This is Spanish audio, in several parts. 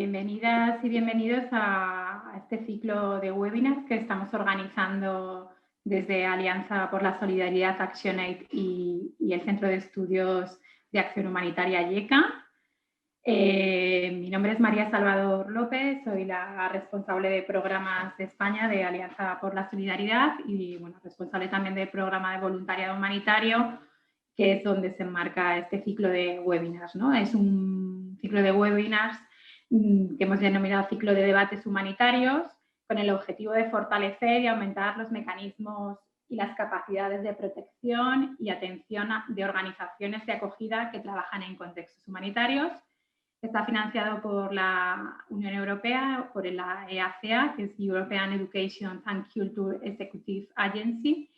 Bienvenidas y bienvenidos a este ciclo de webinars que estamos organizando desde Alianza por la Solidaridad, ActionAid y el Centro de Estudios de Acción Humanitaria IECA. Mi nombre es María Salvador López, soy la responsable de programas de España de Alianza por la Solidaridad y responsable también del programa de voluntariado humanitario, que es donde se enmarca este ciclo de webinars, ¿no? Es un ciclo de webinars que hemos denominado ciclo de debates humanitarios, con el objetivo de fortalecer y aumentar los mecanismos y las capacidades de protección y atención de organizaciones de acogida que trabajan en contextos humanitarios. Está financiado por la Unión Europea, por la EACA, que es European Education and Culture Executive Agency,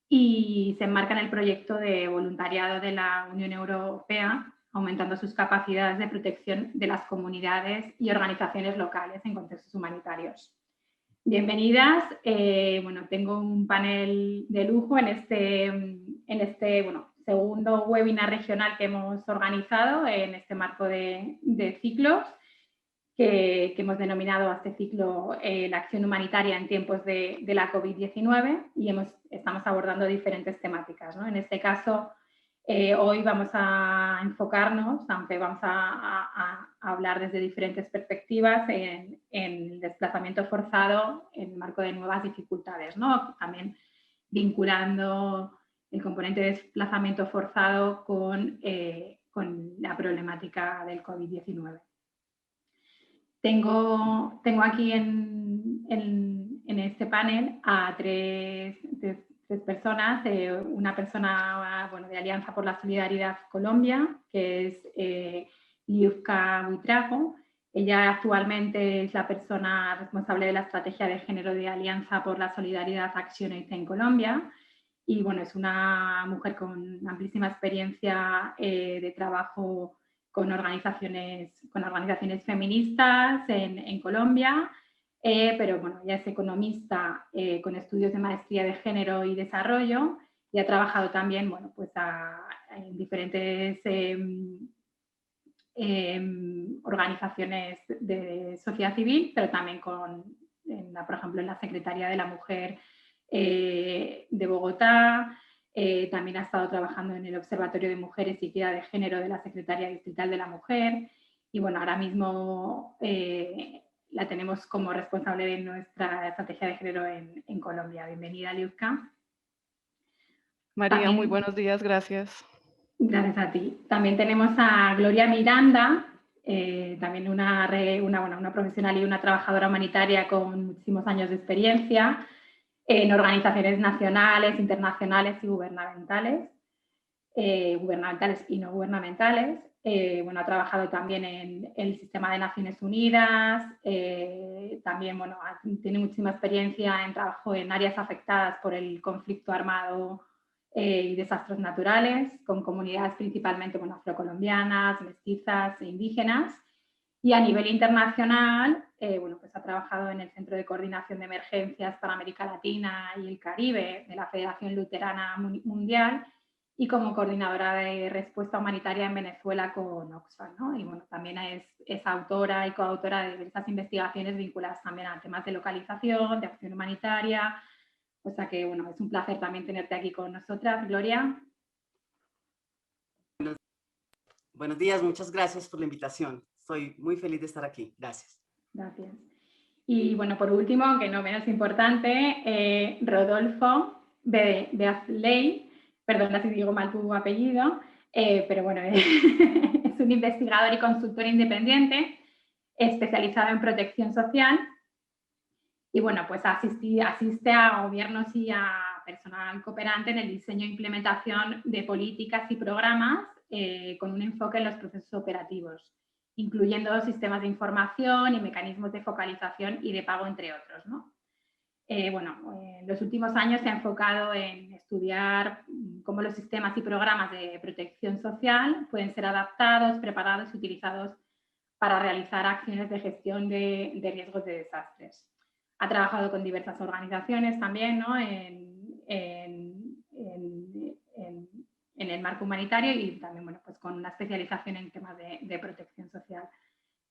y se enmarca en el proyecto de voluntariado de la Unión Europea, aumentando sus capacidades de protección de las comunidades y organizaciones locales en contextos humanitarios. Bienvenidas. Tengo un panel de lujo en este segundo webinar regional que hemos organizado en este marco de ciclos que hemos denominado a este ciclo la acción humanitaria en tiempos de la COVID-19 y estamos abordando diferentes temáticas, ¿no? En este caso, hoy vamos a enfocarnos, aunque vamos a hablar desde diferentes perspectivas, en el desplazamiento forzado en el marco de nuevas dificultades, ¿no? También vinculando el componente de desplazamiento forzado con la problemática del COVID-19. Tengo aquí en este panel a tres personas, una persona de Alianza por la Solidaridad Colombia, que es Liuzka Buitrago. Ella actualmente es la persona responsable de la estrategia de género de Alianza por la Solidaridad ActionAid en Colombia. Y es una mujer con amplísima experiencia de trabajo con organizaciones feministas en Colombia, pero ella es economista con estudios de maestría de género y desarrollo y ha trabajado también en diferentes organizaciones de sociedad civil, pero también por ejemplo, en la Secretaría de la Mujer de Bogotá. También ha estado trabajando en el Observatorio de Mujeres y Equidad de Género de la Secretaría Distrital de la Mujer y ahora mismo la tenemos como responsable de nuestra estrategia de género en Colombia. Bienvenida, Liuzka. María, También, muy buenos días, gracias. Gracias a ti. También tenemos a Gloria Miranda, también una profesional y una trabajadora humanitaria con muchísimos años de experiencia en organizaciones nacionales, internacionales y gubernamentales y no gubernamentales. Ha trabajado también en el sistema de Naciones Unidas, también tiene muchísima experiencia en trabajo en áreas afectadas por el conflicto armado y desastres naturales, con comunidades principalmente afrocolombianas, mestizas e indígenas. Y a nivel internacional, ha trabajado en el Centro de Coordinación de Emergencias para América Latina y el Caribe de la Federación Luterana Mundial y como coordinadora de respuesta humanitaria en Venezuela con Oxfam, ¿no? Y también es autora y coautora de diversas investigaciones vinculadas también a temas de localización, de acción humanitaria. O sea que, es un placer también tenerte aquí con nosotras, Gloria. Buenos días, muchas gracias por la invitación. Estoy muy feliz de estar aquí. Gracias. Gracias. Y por último, aunque no menos importante, Rodolfo Beazley, perdona si digo mal tu apellido, pero es un investigador y consultor independiente especializado en protección social y asiste a gobiernos y a personal cooperante en el diseño e implementación de políticas y programas con un enfoque en los procesos operativos, incluyendo sistemas de información y mecanismos de focalización y de pago, entre otros, ¿no? En los últimos años se ha enfocado en estudiar cómo los sistemas y programas de protección social pueden ser adaptados, preparados y utilizados para realizar acciones de gestión de riesgos de desastres. Ha trabajado con diversas organizaciones también, ¿no? En el marco humanitario y también con una especialización en temas de protección social.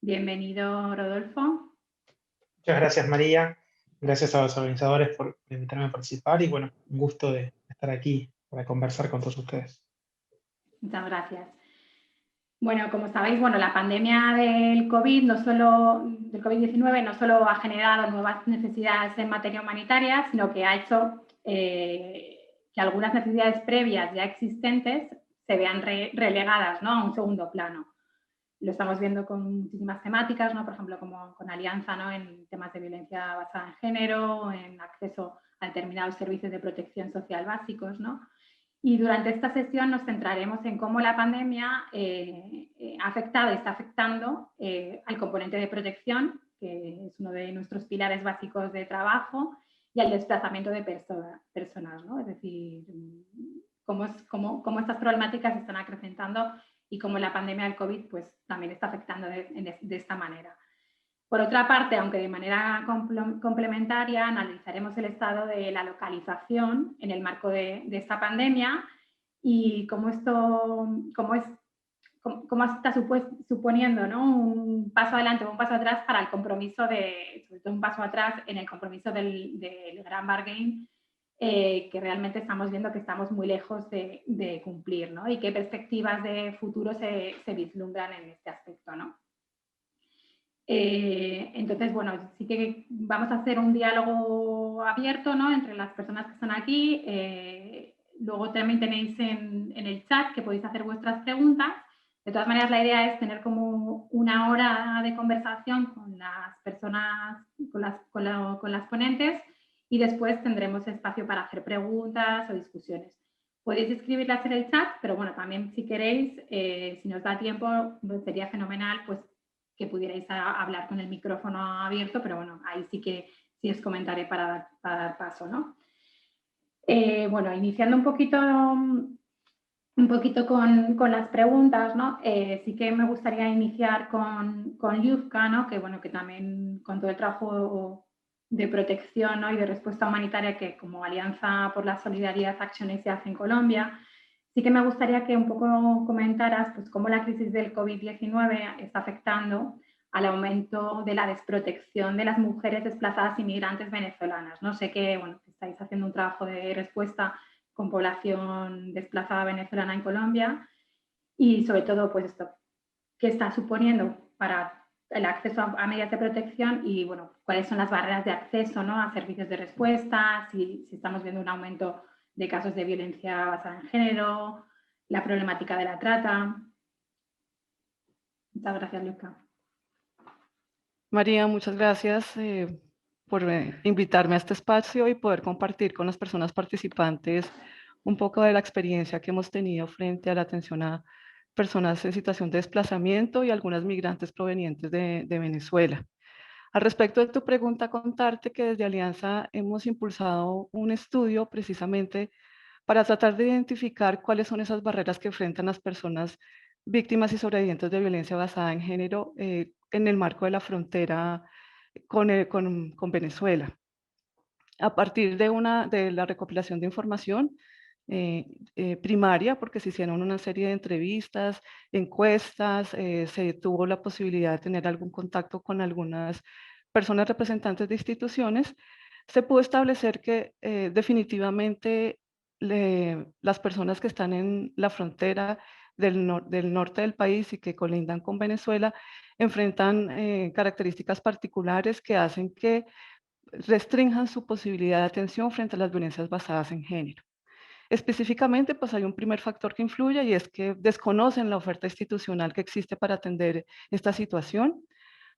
Bienvenido, Rodolfo. Muchas gracias, María. Gracias a los organizadores por invitarme a participar y bueno, un gusto de estar aquí para conversar con todos ustedes. Muchas gracias. Bueno, como sabéis, la pandemia del COVID-19 no solo ha generado nuevas necesidades en materia humanitaria, sino que ha hecho que algunas necesidades previas ya existentes se vean relegadas, ¿no?, a un segundo plano. Lo estamos viendo con muchísimas temáticas, ¿no?, por ejemplo, como con Alianza, ¿no?, en temas de violencia basada en género, en acceso a determinados servicios de protección social básicos, ¿no? Y durante esta sesión nos centraremos en cómo la pandemia ha afectado y está afectando al componente de protección, que es uno de nuestros pilares básicos de trabajo, y al desplazamiento de personas, ¿no? Es decir, cómo estas problemáticas están acrecentando y cómo la pandemia del COVID pues, también está afectando de esta manera. Por otra parte, aunque de manera complementaria, analizaremos el estado de la localización en el marco de esta pandemia y cómo está suponiendo, ¿no?, un paso adelante o un paso atrás para el compromiso sobre todo un paso atrás en el compromiso del Gran Bargain, que realmente estamos viendo que estamos muy lejos de cumplir, ¿no? Y qué perspectivas de futuro se vislumbran en este aspecto, ¿no? Entonces, sí que vamos a hacer un diálogo abierto, ¿no?, entre las personas que están aquí. Luego también tenéis en el chat que podéis hacer vuestras preguntas. De todas maneras, la idea es tener como una hora de conversación con las personas, con las ponentes, y después tendremos espacio para hacer preguntas o discusiones. Podéis escribirlas en el chat, pero también si queréis, si nos da tiempo, sería fenomenal pues que pudierais hablar con el micrófono abierto, pero ahí sí os comentaré para dar paso, ¿no? Iniciando un poquito con las preguntas, ¿no? Sí que me gustaría iniciar con Yuzka, ¿no?, que también con todo el trabajo de protección, ¿no?, y de respuesta humanitaria que como Alianza por la Solidaridad Acción se hace en Colombia, sí que me gustaría que un poco comentaras pues, cómo la crisis del COVID-19 está afectando al aumento de la desprotección de las mujeres desplazadas inmigrantes venezolanas, ¿no? Sé que estáis haciendo un trabajo de respuesta con población desplazada venezolana en Colombia y sobre todo pues esto, qué está suponiendo para el acceso a medidas de protección y cuáles son las barreras de acceso, ¿no?, a servicios de respuesta, si estamos viendo un aumento de casos de violencia basada en género, la problemática de la trata. Muchas gracias, Luca. María, muchas gracias por invitarme a este espacio y poder compartir con las personas participantes un poco de la experiencia que hemos tenido frente a la atención a personas en situación de desplazamiento y algunas migrantes provenientes de Venezuela. Al respecto de tu pregunta, contarte que desde Alianza hemos impulsado un estudio precisamente para tratar de identificar cuáles son esas barreras que enfrentan las personas víctimas y sobrevivientes de violencia basada en género en el marco de la frontera con Venezuela. A partir de la recopilación de información primaria, porque se hicieron una serie de entrevistas, encuestas, se tuvo la posibilidad de tener algún contacto con algunas personas representantes de instituciones, se pudo establecer que definitivamente las personas que están en la frontera del norte del país y que colindan con Venezuela enfrentan características particulares que hacen que restrinjan su posibilidad de atención frente a las violencias basadas en género. Específicamente, pues hay un primer factor que influye y es que desconocen la oferta institucional que existe para atender esta situación.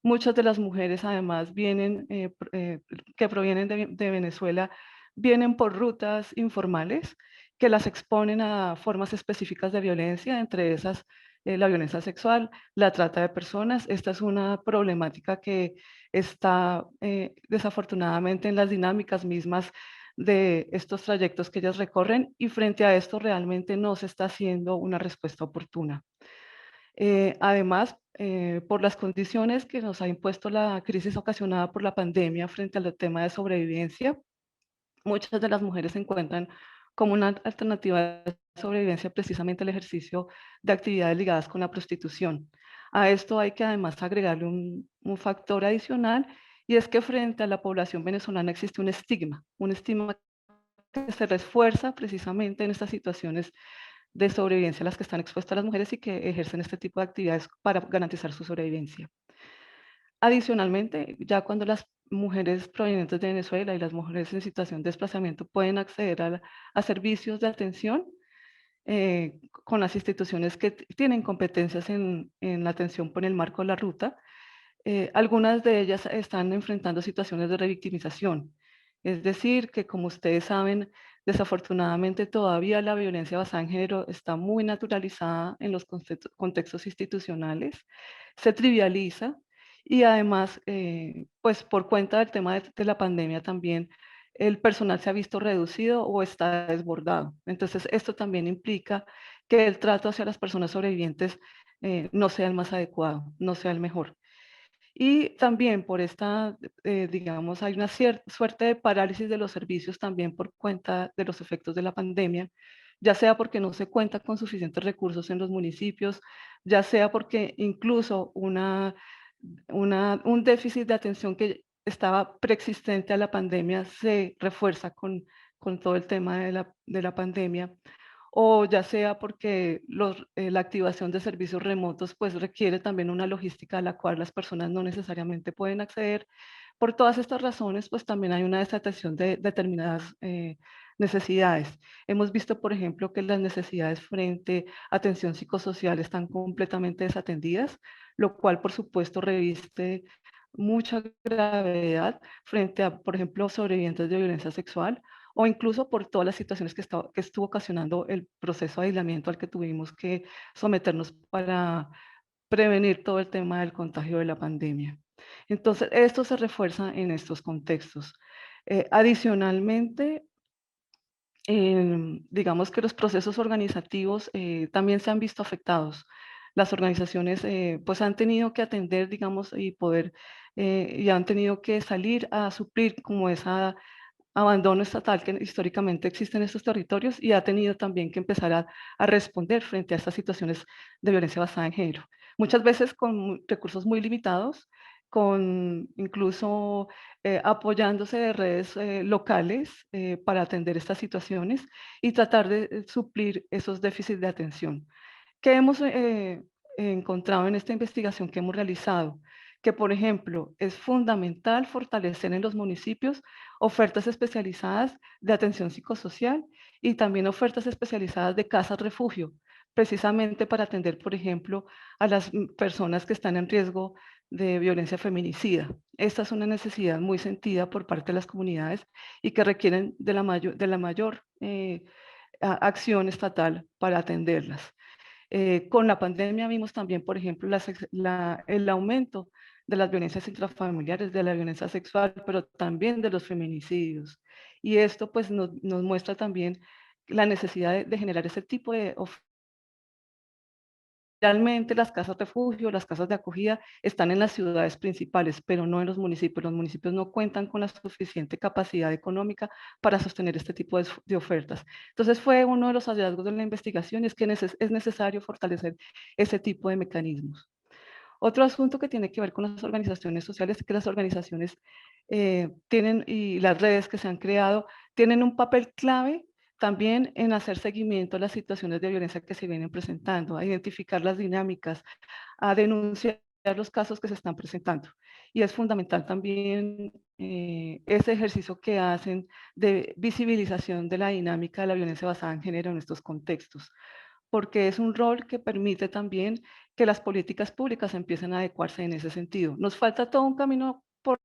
Muchas de las mujeres, además, que provienen de Venezuela, vienen por rutas informales que las exponen a formas específicas de violencia, entre esas la violencia sexual, la trata de personas. Esta es una problemática que está desafortunadamente en las dinámicas mismas de estos trayectos que ellas recorren y frente a esto realmente no se está haciendo una respuesta oportuna. Además, por las condiciones que nos ha impuesto la crisis ocasionada por la pandemia frente al tema de sobrevivencia, muchas de las mujeres se encuentran como una alternativa de sobrevivencia precisamente el ejercicio de actividades ligadas con la prostitución. A esto hay que además agregarle un factor adicional, y es que frente a la población venezolana existe un estigma que se refuerza precisamente en estas situaciones de sobrevivencia a las que están expuestas las mujeres y que ejercen este tipo de actividades para garantizar su sobrevivencia. Adicionalmente, ya cuando las mujeres provenientes de Venezuela y las mujeres en situación de desplazamiento pueden acceder a servicios de atención con las instituciones que tienen competencias en la atención por el marco de la ruta, algunas de ellas están enfrentando situaciones de revictimización. Es decir, que como ustedes saben, desafortunadamente todavía la violencia basada en género está muy naturalizada en los contextos institucionales, se trivializa y además, pues por cuenta del tema de la pandemia también, el personal se ha visto reducido o está desbordado. Entonces, esto también implica que el trato hacia las personas sobrevivientes no sea el más adecuado, no sea el mejor. Y también por esta, digamos, hay una suerte de parálisis de los servicios también por cuenta de los efectos de la pandemia, ya sea porque no se cuenta con suficientes recursos en los municipios, ya sea porque incluso un déficit de atención que estaba preexistente a la pandemia se refuerza con todo el tema de la pandemia, o ya sea porque la activación de servicios remotos pues requiere también una logística a la cual las personas no necesariamente pueden acceder. Por todas estas razones, pues también hay una desatención de determinadas necesidades. Hemos visto, por ejemplo, que las necesidades frente a atención psicosocial están completamente desatendidas, lo cual, por supuesto, reviste mucha gravedad frente a, por ejemplo, sobrevivientes de violencia sexual o incluso por todas las situaciones que estuvo ocasionando el proceso de aislamiento al que tuvimos que someternos para prevenir todo el tema del contagio de la pandemia. Entonces, esto se refuerza en estos contextos. Adicionalmente, digamos que los procesos organizativos también se han visto afectados. Las organizaciones pues han tenido que atender, digamos, y han tenido que salir a suplir como esa abandono estatal que históricamente existe en estos territorios y ha tenido también que empezar a responder frente a estas situaciones de violencia basada en género. Muchas veces con recursos muy limitados, con incluso apoyándose de redes locales para atender estas situaciones y tratar de suplir esos déficits de atención. ¿Qué hemos encontrado en esta investigación que hemos realizado? Que, por ejemplo, es fundamental fortalecer en los municipios ofertas especializadas de atención psicosocial y también ofertas especializadas de casas refugio, precisamente para atender, por ejemplo, a las personas que están en riesgo de violencia feminicida. Esta es una necesidad muy sentida por parte de las comunidades y que requieren de la mayor acción estatal para atenderlas. Con la pandemia vimos también, por ejemplo, el aumento de las violencias intrafamiliares, de la violencia sexual, pero también de los feminicidios. Y esto pues nos muestra también la necesidad de generar ese tipo de Realmente las casas refugio, las casas de acogida están en las ciudades principales, pero no en los municipios. Los municipios no cuentan con la suficiente capacidad económica para sostener este tipo de ofertas. Entonces fue uno de los hallazgos de la investigación, es que es necesario fortalecer ese tipo de mecanismos. Otro asunto que tiene que ver con las organizaciones sociales es que las organizaciones y las redes que se han creado tienen un papel clave también en hacer seguimiento a las situaciones de violencia que se vienen presentando, a identificar las dinámicas, a denunciar los casos que se están presentando. Y es fundamental también ese ejercicio que hacen de visibilización de la dinámica de la violencia basada en género en estos contextos, porque es un rol que permite también que las políticas públicas empiecen a adecuarse en ese sentido. Nos falta todo un camino por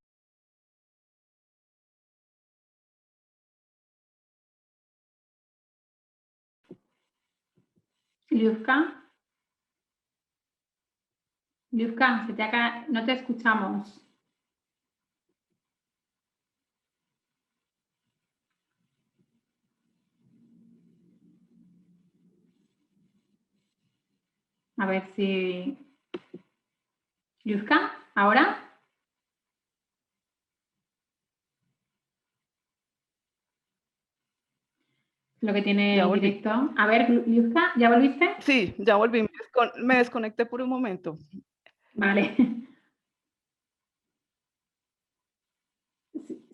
Liuzka, Liuzka, no te escuchamos. A ver si... Liuzka, ¿ahora? Lo que tiene Ya el volví. directo. A ver, Liuzka, ¿ya volviste? Sí, ya volví. Me desconecté por un momento. Vale.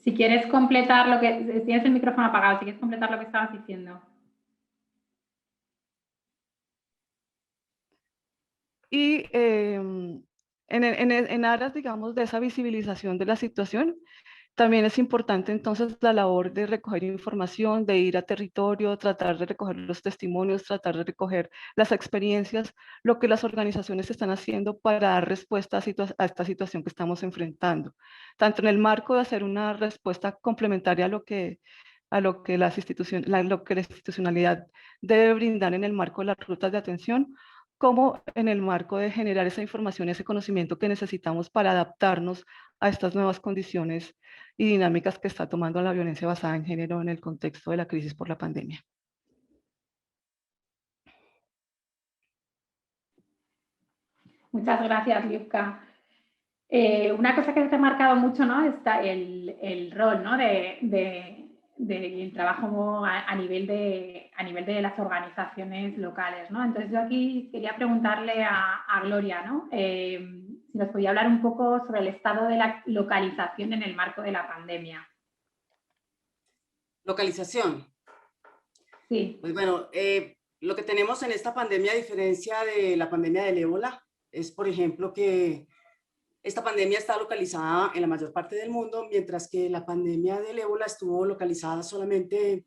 Si quieres completar lo que... Tienes el micrófono apagado, si quieres completar lo que estabas diciendo. Y en aras, digamos, de esa visibilización de la situación, también es importante entonces la labor de recoger información, de ir a territorio, tratar de recoger los testimonios, tratar de recoger las experiencias, lo que las organizaciones están haciendo para dar respuesta a esta situación que estamos enfrentando, tanto en el marco de hacer una respuesta complementaria a lo que la institucionalidad debe brindar en el marco de las rutas de atención, como en el marco de generar esa información y ese conocimiento que necesitamos para adaptarnos a estas nuevas condiciones y dinámicas que está tomando la violencia basada en género en el contexto de la crisis por la pandemia. Muchas gracias, Liubka. Una cosa que te ha marcado mucho, ¿no? Está el rol, ¿no? del trabajo a nivel de las organizaciones locales, ¿no? Entonces yo aquí quería preguntarle a Gloria, ¿no? Si nos podía hablar un poco sobre el estado de la localización en el marco de la pandemia. Localización. Sí. Pues bueno, lo que tenemos en esta pandemia, a diferencia de la pandemia del ébola, es, por ejemplo, que esta pandemia está localizada en la mayor parte del mundo, mientras que la pandemia del ébola estuvo localizada solamente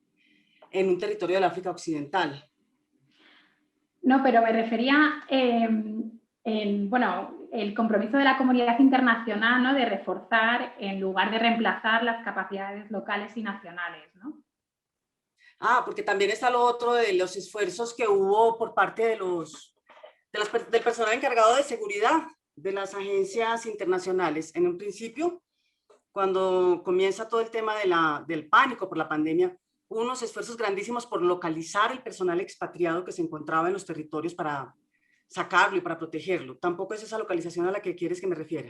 en un territorio del África Occidental. No, pero me refería bueno, el compromiso de la comunidad internacional, ¿no? De reforzar en lugar de reemplazar las capacidades locales y nacionales, ¿no? Ah, porque también está lo otro de los esfuerzos que hubo por parte del personal encargado de seguridad de las agencias internacionales. En un principio, cuando comienza todo el tema del pánico por la pandemia, hubo unos esfuerzos grandísimos por localizar el personal expatriado que se encontraba en los territorios para sacarlo y para protegerlo. Tampoco es esa localización a la que quieres que me refiera.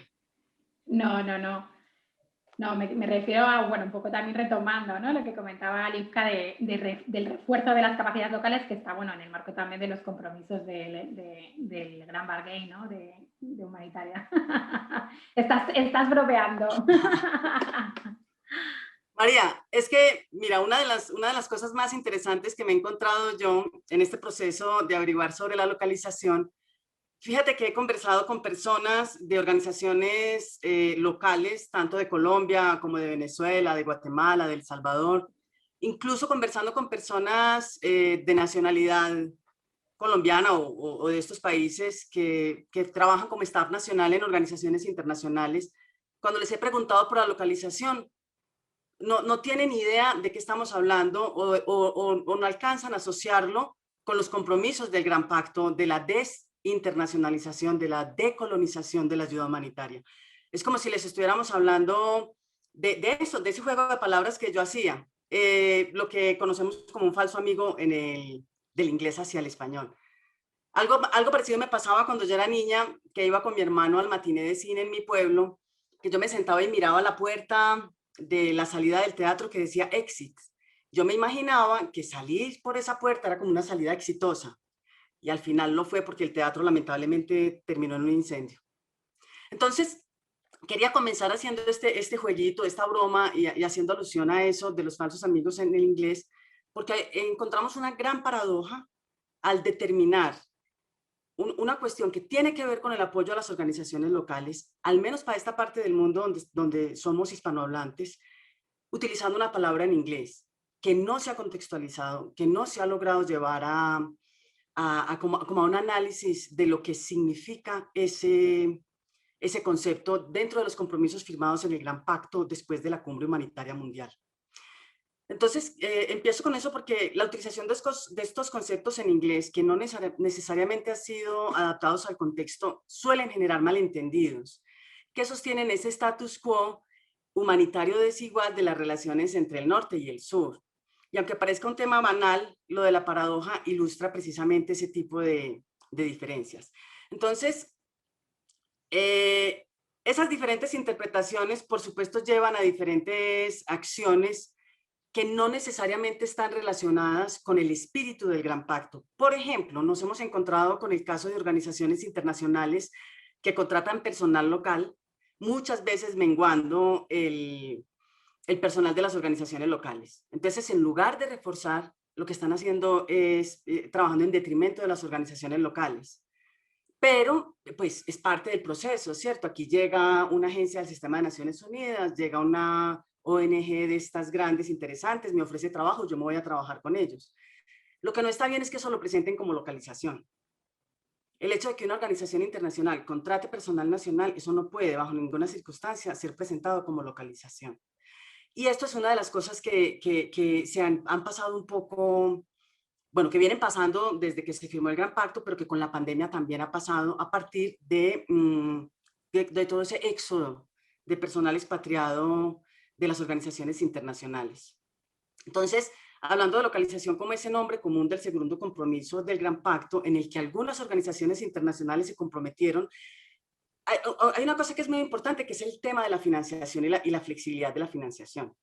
No, no, no. No, me refiero a, bueno, un poco también retomando, ¿no? Lo que comentaba Liubka del refuerzo de las capacidades locales, que está, bueno, en el marco también de los compromisos del Gran Bargain, ¿no? De humanitaria. Estás bromeando. María, es que, mira, una de las cosas más interesantes que me he encontrado yo en este proceso de averiguar sobre la localización, fíjate que he conversado con personas de organizaciones locales, tanto de Colombia como de Venezuela, de Guatemala, de El Salvador, incluso conversando con personas de nacionalidad colombiana o de estos países que trabajan como staff nacional en organizaciones internacionales. Cuando les he preguntado por la localización, no tienen idea de qué estamos hablando o no alcanzan a asociarlo con los compromisos del Gran Pacto, de la desinternacionalización, de la decolonización de la ayuda humanitaria. Es como si les estuviéramos hablando de ese juego de palabras que yo hacía, lo que conocemos como un falso amigo del inglés hacia el español. Algo parecido me pasaba cuando yo era niña, que iba con mi hermano al matiné de cine en mi pueblo, que yo me sentaba y miraba la puerta de la salida del teatro que decía exit. Yo me imaginaba que salir por esa puerta era como una salida exitosa y al final no fue porque el teatro lamentablemente terminó en un incendio. Entonces, quería comenzar haciendo este jueguito, esta broma y haciendo alusión a eso de los falsos amigos en el inglés, porque encontramos una gran paradoja al determinar una cuestión que tiene que ver con el apoyo a las organizaciones locales, al menos para esta parte del mundo donde somos hispanohablantes, utilizando una palabra en inglés que no se ha contextualizado, que no se ha logrado llevar como a un análisis de lo que significa ese concepto dentro de los compromisos firmados en el Gran Pacto después de la Cumbre Humanitaria Mundial. Entonces, empiezo con eso porque la utilización de estos conceptos en inglés, que no necesariamente han sido adaptados al contexto, suelen generar malentendidos, que sostienen ese status quo humanitario desigual de las relaciones entre el norte y el sur. Y aunque parezca un tema banal, lo de la paradoja ilustra precisamente ese tipo de diferencias. Entonces, esas diferentes interpretaciones, por supuesto, llevan a diferentes acciones que no necesariamente están relacionadas con el espíritu del Gran Pacto. Por ejemplo, nos hemos encontrado con el caso de organizaciones internacionales que contratan personal local, muchas veces menguando el personal de las organizaciones locales. Entonces, en lugar de reforzar, lo que están haciendo es trabajando en detrimento de las organizaciones locales. Pero, pues, es parte del proceso, ¿cierto? Aquí llega una agencia del Sistema de Naciones Unidas, llega una ONG de estas grandes, interesantes, me ofrece trabajo, yo me voy a trabajar con ellos. Lo que no está bien es que eso lo presenten como localización. El hecho de que una organización internacional contrate personal nacional, eso no puede, bajo ninguna circunstancia, ser presentado como localización. Y esto es una de las cosas que se han pasado un poco, bueno, que vienen pasando desde que se firmó el Gran Pacto, pero que con la pandemia también ha pasado a partir de todo ese éxodo de personal expatriado de las organizaciones internacionales. Entonces, hablando de localización como ese nombre común del segundo compromiso del Gran Pacto, en el que algunas organizaciones internacionales se comprometieron, hay una cosa que es muy importante, que es el tema de la financiación y la flexibilidad de la financiación.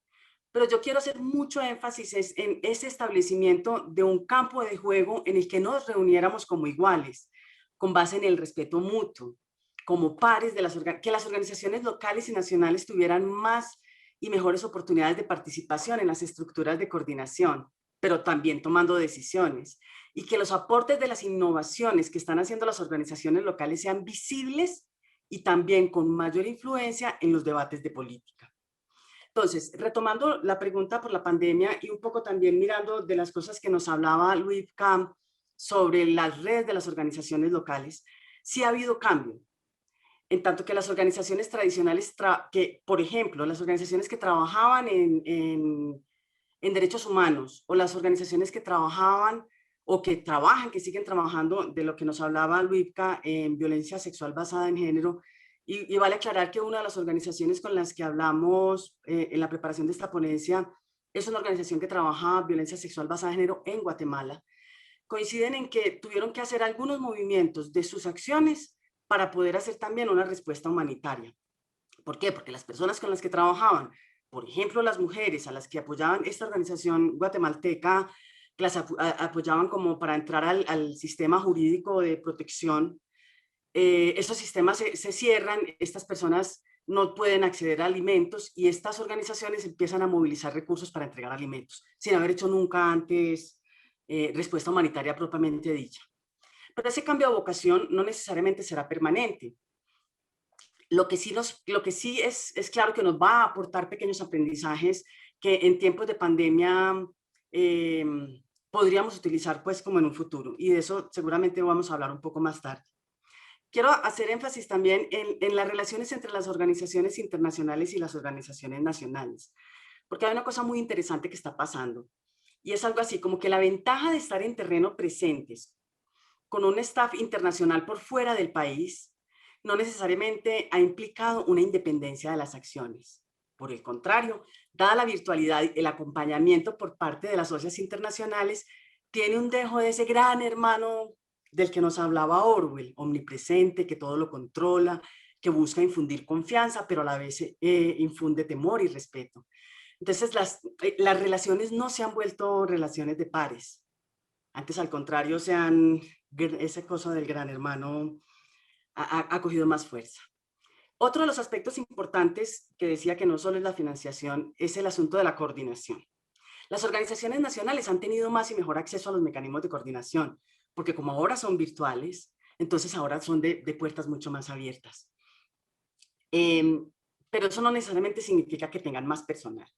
Pero yo quiero hacer mucho énfasis en ese establecimiento de un campo de juego en el que nos reuniéramos como iguales, con base en el respeto mutuo, como pares, que las organizaciones locales y nacionales tuvieran más y mejores oportunidades de participación en las estructuras de coordinación, pero también tomando decisiones, y que los aportes de las innovaciones que están haciendo las organizaciones locales sean visibles y también con mayor influencia en los debates de política. Entonces, retomando la pregunta por la pandemia y un poco también mirando de las cosas que nos hablaba Luis Camp sobre las redes de las organizaciones locales, sí ha habido cambio. En tanto que las organizaciones tradicionales, por ejemplo, las organizaciones que trabajaban en derechos humanos, o las organizaciones que trabajaban o que trabajan, que siguen trabajando, de lo que nos hablaba Luipka, en violencia sexual basada en género. Y vale aclarar que una de las organizaciones con las que hablamos en la preparación de esta ponencia es una organización que trabaja violencia sexual basada en género en Guatemala. Coinciden en que tuvieron que hacer algunos movimientos de sus acciones para poder hacer también una respuesta humanitaria. ¿Por qué? Porque las personas con las que trabajaban, por ejemplo, las mujeres a las que apoyaban esta organización guatemalteca, que las apoyaban como para entrar al sistema jurídico de protección, esos sistemas se cierran, estas personas no pueden acceder a alimentos y estas organizaciones empiezan a movilizar recursos para entregar alimentos, sin haber hecho nunca antes respuesta humanitaria propiamente dicha. Pero ese cambio de vocación no necesariamente será permanente. Lo que sí es claro que nos va a aportar pequeños aprendizajes que en tiempos de pandemia podríamos utilizar pues como en un futuro, y de eso seguramente vamos a hablar un poco más tarde. Quiero hacer énfasis también en las relaciones entre las organizaciones internacionales y las organizaciones nacionales, porque hay una cosa muy interesante que está pasando, y es algo así como que la ventaja de estar en terreno presentes con un staff internacional por fuera del país no necesariamente ha implicado una independencia de las acciones. Por el contrario, dada la virtualidad y el acompañamiento por parte de las socias internacionales, tiene un dejo de ese gran hermano del que nos hablaba Orwell, omnipresente, que todo lo controla, que busca infundir confianza, pero a la vez infunde temor y respeto. Entonces, las relaciones no se han vuelto relaciones de pares. Antes, al contrario, esa cosa del gran hermano ha cogido más fuerza. Otro de los aspectos importantes que decía que no solo es la financiación, es el asunto de la coordinación. Las organizaciones nacionales han tenido más y mejor acceso a los mecanismos de coordinación, porque como ahora son virtuales, entonces ahora son de puertas mucho más abiertas. Pero eso no necesariamente significa que tengan más personal.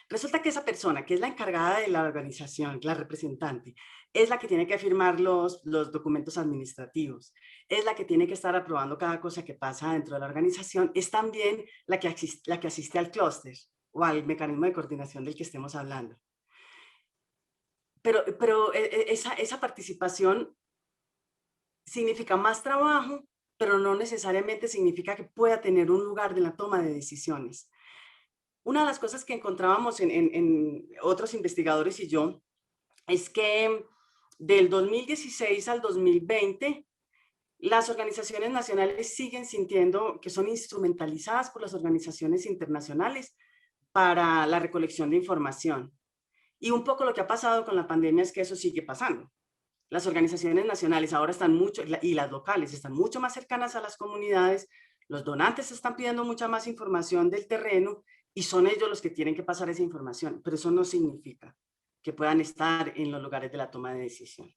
Resulta que esa persona, que es la encargada de la organización, la representante, es la que tiene que firmar los documentos administrativos, es la que tiene que estar aprobando cada cosa que pasa dentro de la organización, es también la que asiste al clúster o al mecanismo de coordinación del que estemos hablando. Pero esa participación significa más trabajo, pero no necesariamente significa que pueda tener un lugar de la toma de decisiones. Una de las cosas que encontrábamos en otros investigadores y yo es que del 2016 al 2020, las organizaciones nacionales siguen sintiendo que son instrumentalizadas por las organizaciones internacionales para la recolección de información. Y un poco lo que ha pasado con la pandemia es que eso sigue pasando. las organizaciones nacionales ahora están mucho, y las locales están mucho más cercanas a las comunidades, los donantes están pidiendo mucha más información del terreno y son ellos los que tienen que pasar esa información, pero eso no significa que puedan estar en los lugares de la toma de decisión.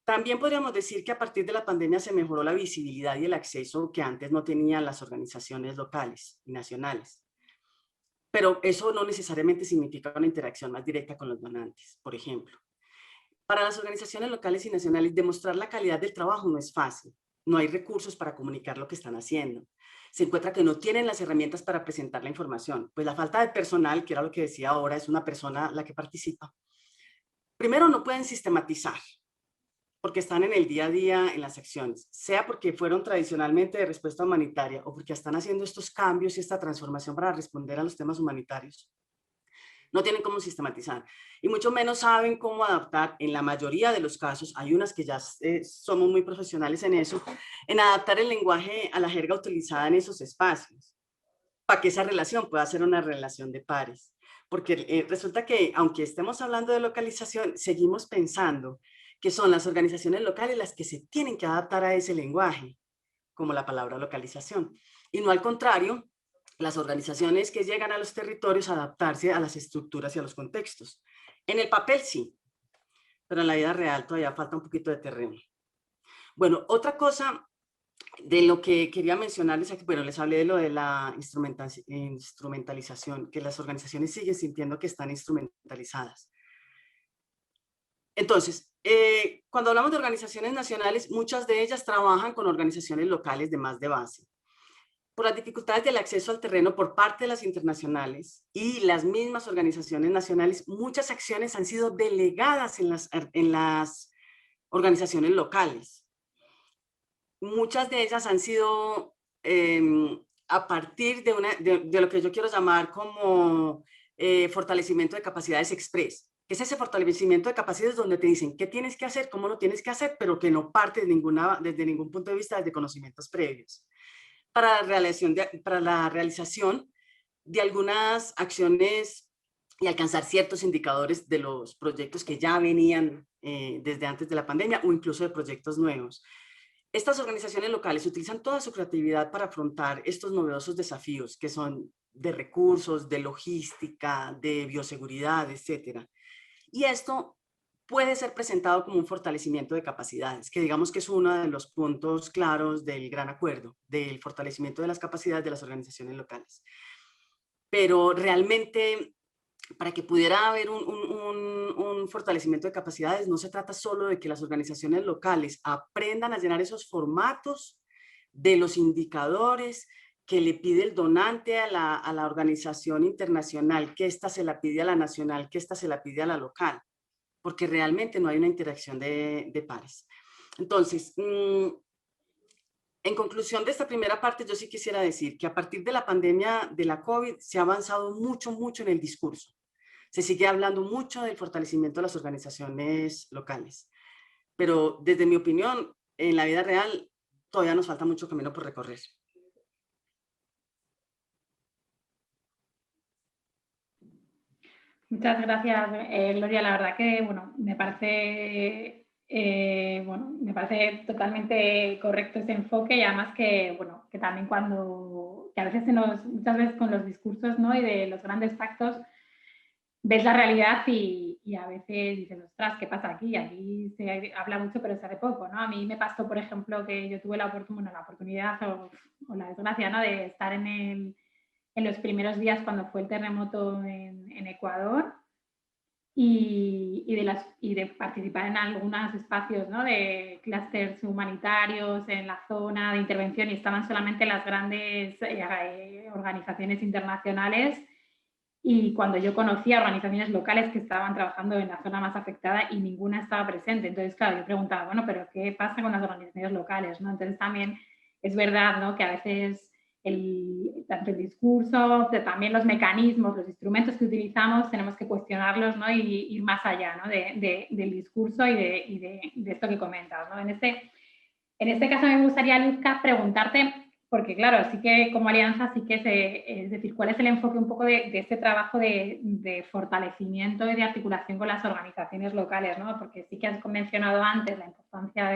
También podríamos decir que a partir de la pandemia se mejoró la visibilidad y el acceso que antes no tenían las organizaciones locales y nacionales. Pero eso no necesariamente significa una interacción más directa con los donantes, por ejemplo. Para las organizaciones locales y nacionales, demostrar la calidad del trabajo no es fácil. No hay recursos para comunicar lo que están haciendo. Se encuentra que no tienen las herramientas para presentar la información. Pues la falta de personal, que era lo que decía ahora, es una persona la que participa. Primero, no pueden sistematizar, porque están en el día a día en las acciones, sea porque fueron tradicionalmente de respuesta humanitaria o porque están haciendo estos cambios y esta transformación para responder a los temas humanitarios. No tienen cómo sistematizar y mucho menos saben cómo adaptar. En la mayoría de los casos, hay unas que ya somos muy profesionales en eso, en adaptar el lenguaje a la jerga utilizada en esos espacios, para que esa relación pueda ser una relación de pares. Porque resulta que, aunque estemos hablando de localización, seguimos pensando que son las organizaciones locales las que se tienen que adaptar a ese lenguaje, como la palabra localización, y no al contrario, las organizaciones que llegan a los territorios a adaptarse a las estructuras y a los contextos. En el papel sí, pero en la vida real todavía falta un poquito de terreno. Bueno, otra cosa de lo que quería mencionarles aquí, bueno, les hablé de lo de la instrumentalización, que las organizaciones siguen sintiendo que están instrumentalizadas. Entonces, cuando hablamos de organizaciones nacionales, muchas de ellas trabajan con organizaciones locales de más de base. Por las dificultades del acceso al terreno por parte de las internacionales y las mismas organizaciones nacionales, muchas acciones han sido delegadas en las organizaciones locales. Muchas de ellas han sido a partir de lo que yo quiero llamar como fortalecimiento de capacidades express, que es ese fortalecimiento de capacidades donde te dicen qué tienes que hacer, cómo lo tienes que hacer, pero que no parte desde ningún punto de vista desde conocimientos previos. Para la realización de algunas acciones y alcanzar ciertos indicadores de los proyectos que ya venían desde antes de la pandemia o incluso de proyectos nuevos. Estas organizaciones locales utilizan toda su creatividad para afrontar estos novedosos desafíos que son de recursos, de logística, de bioseguridad, etc. Y esto puede ser presentado como un fortalecimiento de capacidades, que digamos que es uno de los puntos claros del gran acuerdo, del fortalecimiento de las capacidades de las organizaciones locales. Pero realmente, para que pudiera haber un fortalecimiento de capacidades, no se trata solo de que las organizaciones locales aprendan a llenar esos formatos de los indicadores que le pide el donante a la organización internacional, que ésta se la pide a la nacional, que ésta se la pide a la local, porque realmente no hay una interacción de pares. Entonces, en conclusión de esta primera parte, yo sí quisiera decir que a partir de la pandemia de la COVID se ha avanzado mucho en el discurso. Se sigue hablando mucho del fortalecimiento de las organizaciones locales, pero desde mi opinión, en la vida real, todavía nos falta mucho camino por recorrer. Muchas gracias, Gloria. La verdad que, bueno, me parece totalmente correcto ese enfoque y además que, bueno, que también que a veces muchas veces con los discursos, ¿no? Y de los grandes pactos, ves la realidad y a veces dices, ostras, ¿qué pasa aquí? Aquí se habla mucho, pero se hace poco, ¿no? A mí me pasó, por ejemplo, que yo tuve la oportunidad o la desgracia, ¿no? De estar en los primeros días cuando fue el terremoto en Ecuador y de participar en algunos espacios, ¿no? De clústeres humanitarios en la zona de intervención y estaban solamente las grandes organizaciones internacionales. Y cuando yo conocía organizaciones locales que estaban trabajando en la zona más afectada y ninguna estaba presente. Entonces, claro, yo preguntaba, bueno, pero ¿qué pasa con las organizaciones locales? ¿No? Entonces también es verdad, ¿no? Que a veces tanto el discurso, también los mecanismos, los instrumentos que utilizamos, tenemos que cuestionarlos, ¿no? Y ir más allá, ¿no? Del discurso y de esto que comentas, ¿no? En este caso me gustaría, Luzca, preguntarte porque claro, sí que como alianza sí que es decir, ¿cuál es el enfoque un poco de este trabajo de fortalecimiento y de articulación con las organizaciones locales, ¿no? Porque sí que has mencionado antes la importancia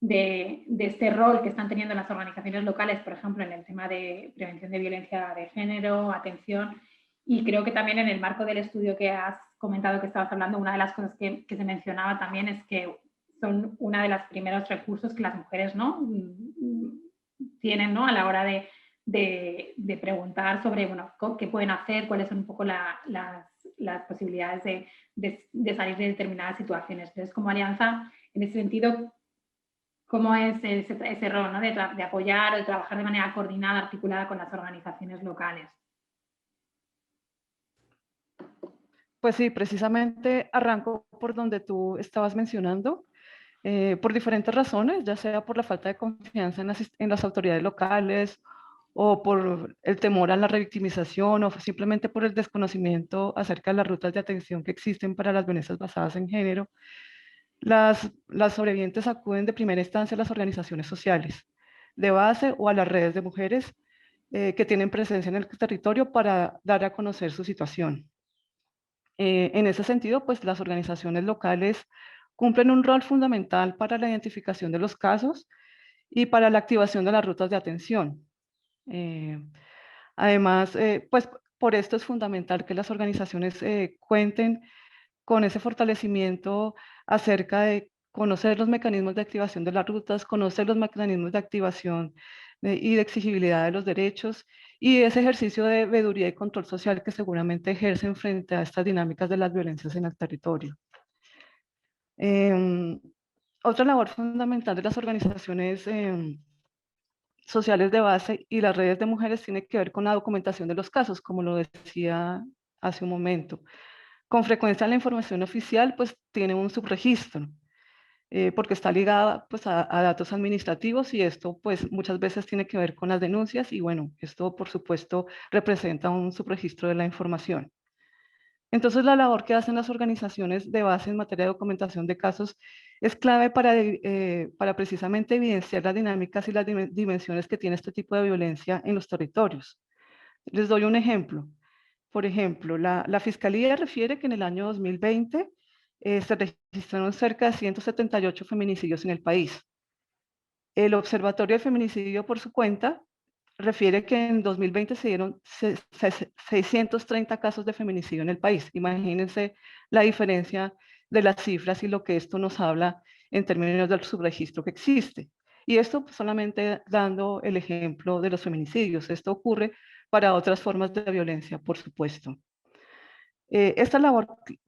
de este rol que están teniendo las organizaciones locales, por ejemplo, en el tema de prevención de violencia de género, atención, y creo que también en el marco del estudio que has comentado que estabas hablando, una de las cosas que se mencionaba también es que son uno de los primeros recursos que las mujeres, ¿no?, tienen, ¿no?, a la hora de preguntar sobre, bueno, qué pueden hacer, cuáles son un poco las posibilidades de salir de determinadas situaciones. Entonces, como alianza, en ese sentido, ¿cómo es ese rol, ¿no?, de apoyar o de trabajar de manera coordinada, articulada con las organizaciones locales? Pues sí, precisamente arranco por donde tú estabas mencionando, por diferentes razones, ya sea por la falta de confianza en las autoridades locales o por el temor a la revictimización o simplemente por el desconocimiento acerca de las rutas de atención que existen para las violencias basadas en género. Las sobrevivientes acuden de primera instancia a las organizaciones sociales de base o a las redes de mujeres que tienen presencia en el territorio para dar a conocer su situación. En ese sentido, pues las organizaciones locales cumplen un rol fundamental para la identificación de los casos y para la activación de las rutas de atención. Eh, Además, pues por esto es fundamental que las organizaciones cuenten con ese fortalecimiento acerca de conocer los mecanismos de activación de las rutas, conocer los mecanismos de activación y de exigibilidad de los derechos y ese ejercicio de veeduría y control social que seguramente ejercen frente a estas dinámicas de las violencias en el territorio. Otra labor fundamental de las organizaciones sociales de base y las redes de mujeres tiene que ver con la documentación de los casos, como lo decía hace un momento. Con frecuencia la información oficial pues tiene un subregistro, porque está ligada pues a datos administrativos y esto pues muchas veces tiene que ver con las denuncias y bueno, esto por supuesto representa un subregistro de la información. Entonces la labor que hacen las organizaciones de base en materia de documentación de casos es clave para precisamente evidenciar las dinámicas y las dimensiones que tiene este tipo de violencia en los territorios. Les doy un ejemplo. Por ejemplo, la Fiscalía refiere que en el año 2020 se registraron cerca de 178 feminicidios en el país. El Observatorio de Feminicidio, por su cuenta, refiere que en 2020 se dieron 630 casos de feminicidio en el país. Imagínense la diferencia de las cifras y lo que esto nos habla en términos del subregistro que existe. Y esto solamente dando el ejemplo de los feminicidios. Esto ocurre para otras formas de violencia, por supuesto. Esta labor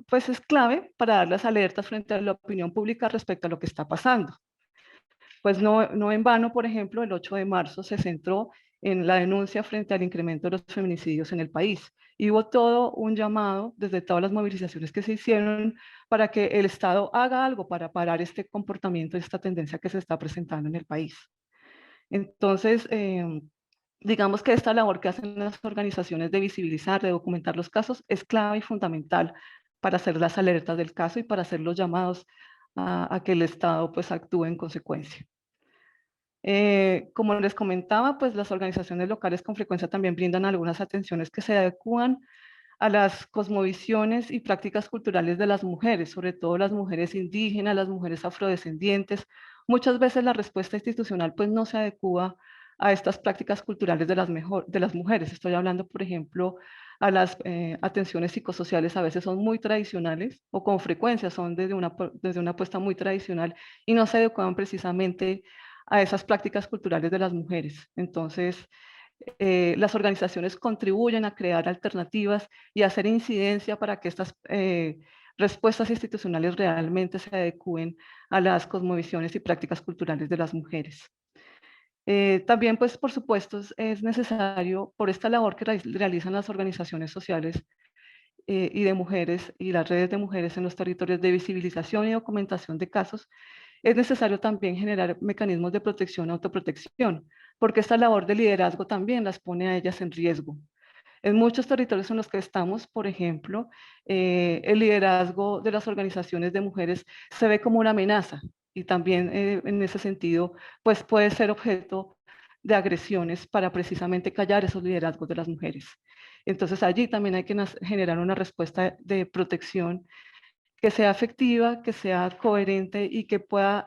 pues, es clave para dar las alertas frente a la opinión pública respecto a lo que está pasando. Pues no en vano, por ejemplo, el 8 de marzo se centró en la denuncia frente al incremento de los feminicidios en el país. Y hubo todo un llamado desde todas las movilizaciones que se hicieron para que el Estado haga algo para parar este comportamiento, esta tendencia que se está presentando en el país. Entonces, digamos que esta labor que hacen las organizaciones de visibilizar, de documentar los casos, es clave y fundamental para hacer las alertas del caso y para hacer los llamados a que el Estado pues actúe en consecuencia. Como les comentaba, pues las organizaciones locales con frecuencia también brindan algunas atenciones que se adecuan a las cosmovisiones y prácticas culturales de las mujeres, sobre todo las mujeres indígenas, las mujeres afrodescendientes. Muchas veces la respuesta institucional pues no se adecua a estas prácticas culturales de las mujeres. Estoy hablando, por ejemplo, a las atenciones psicosociales a veces son muy tradicionales o con frecuencia son desde una apuesta muy tradicional y no se adecuan precisamente a esas prácticas culturales de las mujeres. Entonces, las organizaciones contribuyen a crear alternativas y a hacer incidencia para que estas respuestas institucionales realmente se adecúen a las cosmovisiones y prácticas culturales de las mujeres. También, pues, por supuesto, es necesario, por esta labor que realizan las organizaciones sociales y de mujeres y las redes de mujeres en los territorios de visibilización y documentación de casos, es necesario también generar mecanismos de protección y autoprotección, porque esta labor de liderazgo también las pone a ellas en riesgo. En muchos territorios en los que estamos, por ejemplo, el liderazgo de las organizaciones de mujeres se ve como una amenaza y también en ese sentido, pues puede ser objeto de agresiones para precisamente callar esos liderazgos de las mujeres. Entonces allí también hay que generar una respuesta de protección que sea efectiva, que sea coherente y que pueda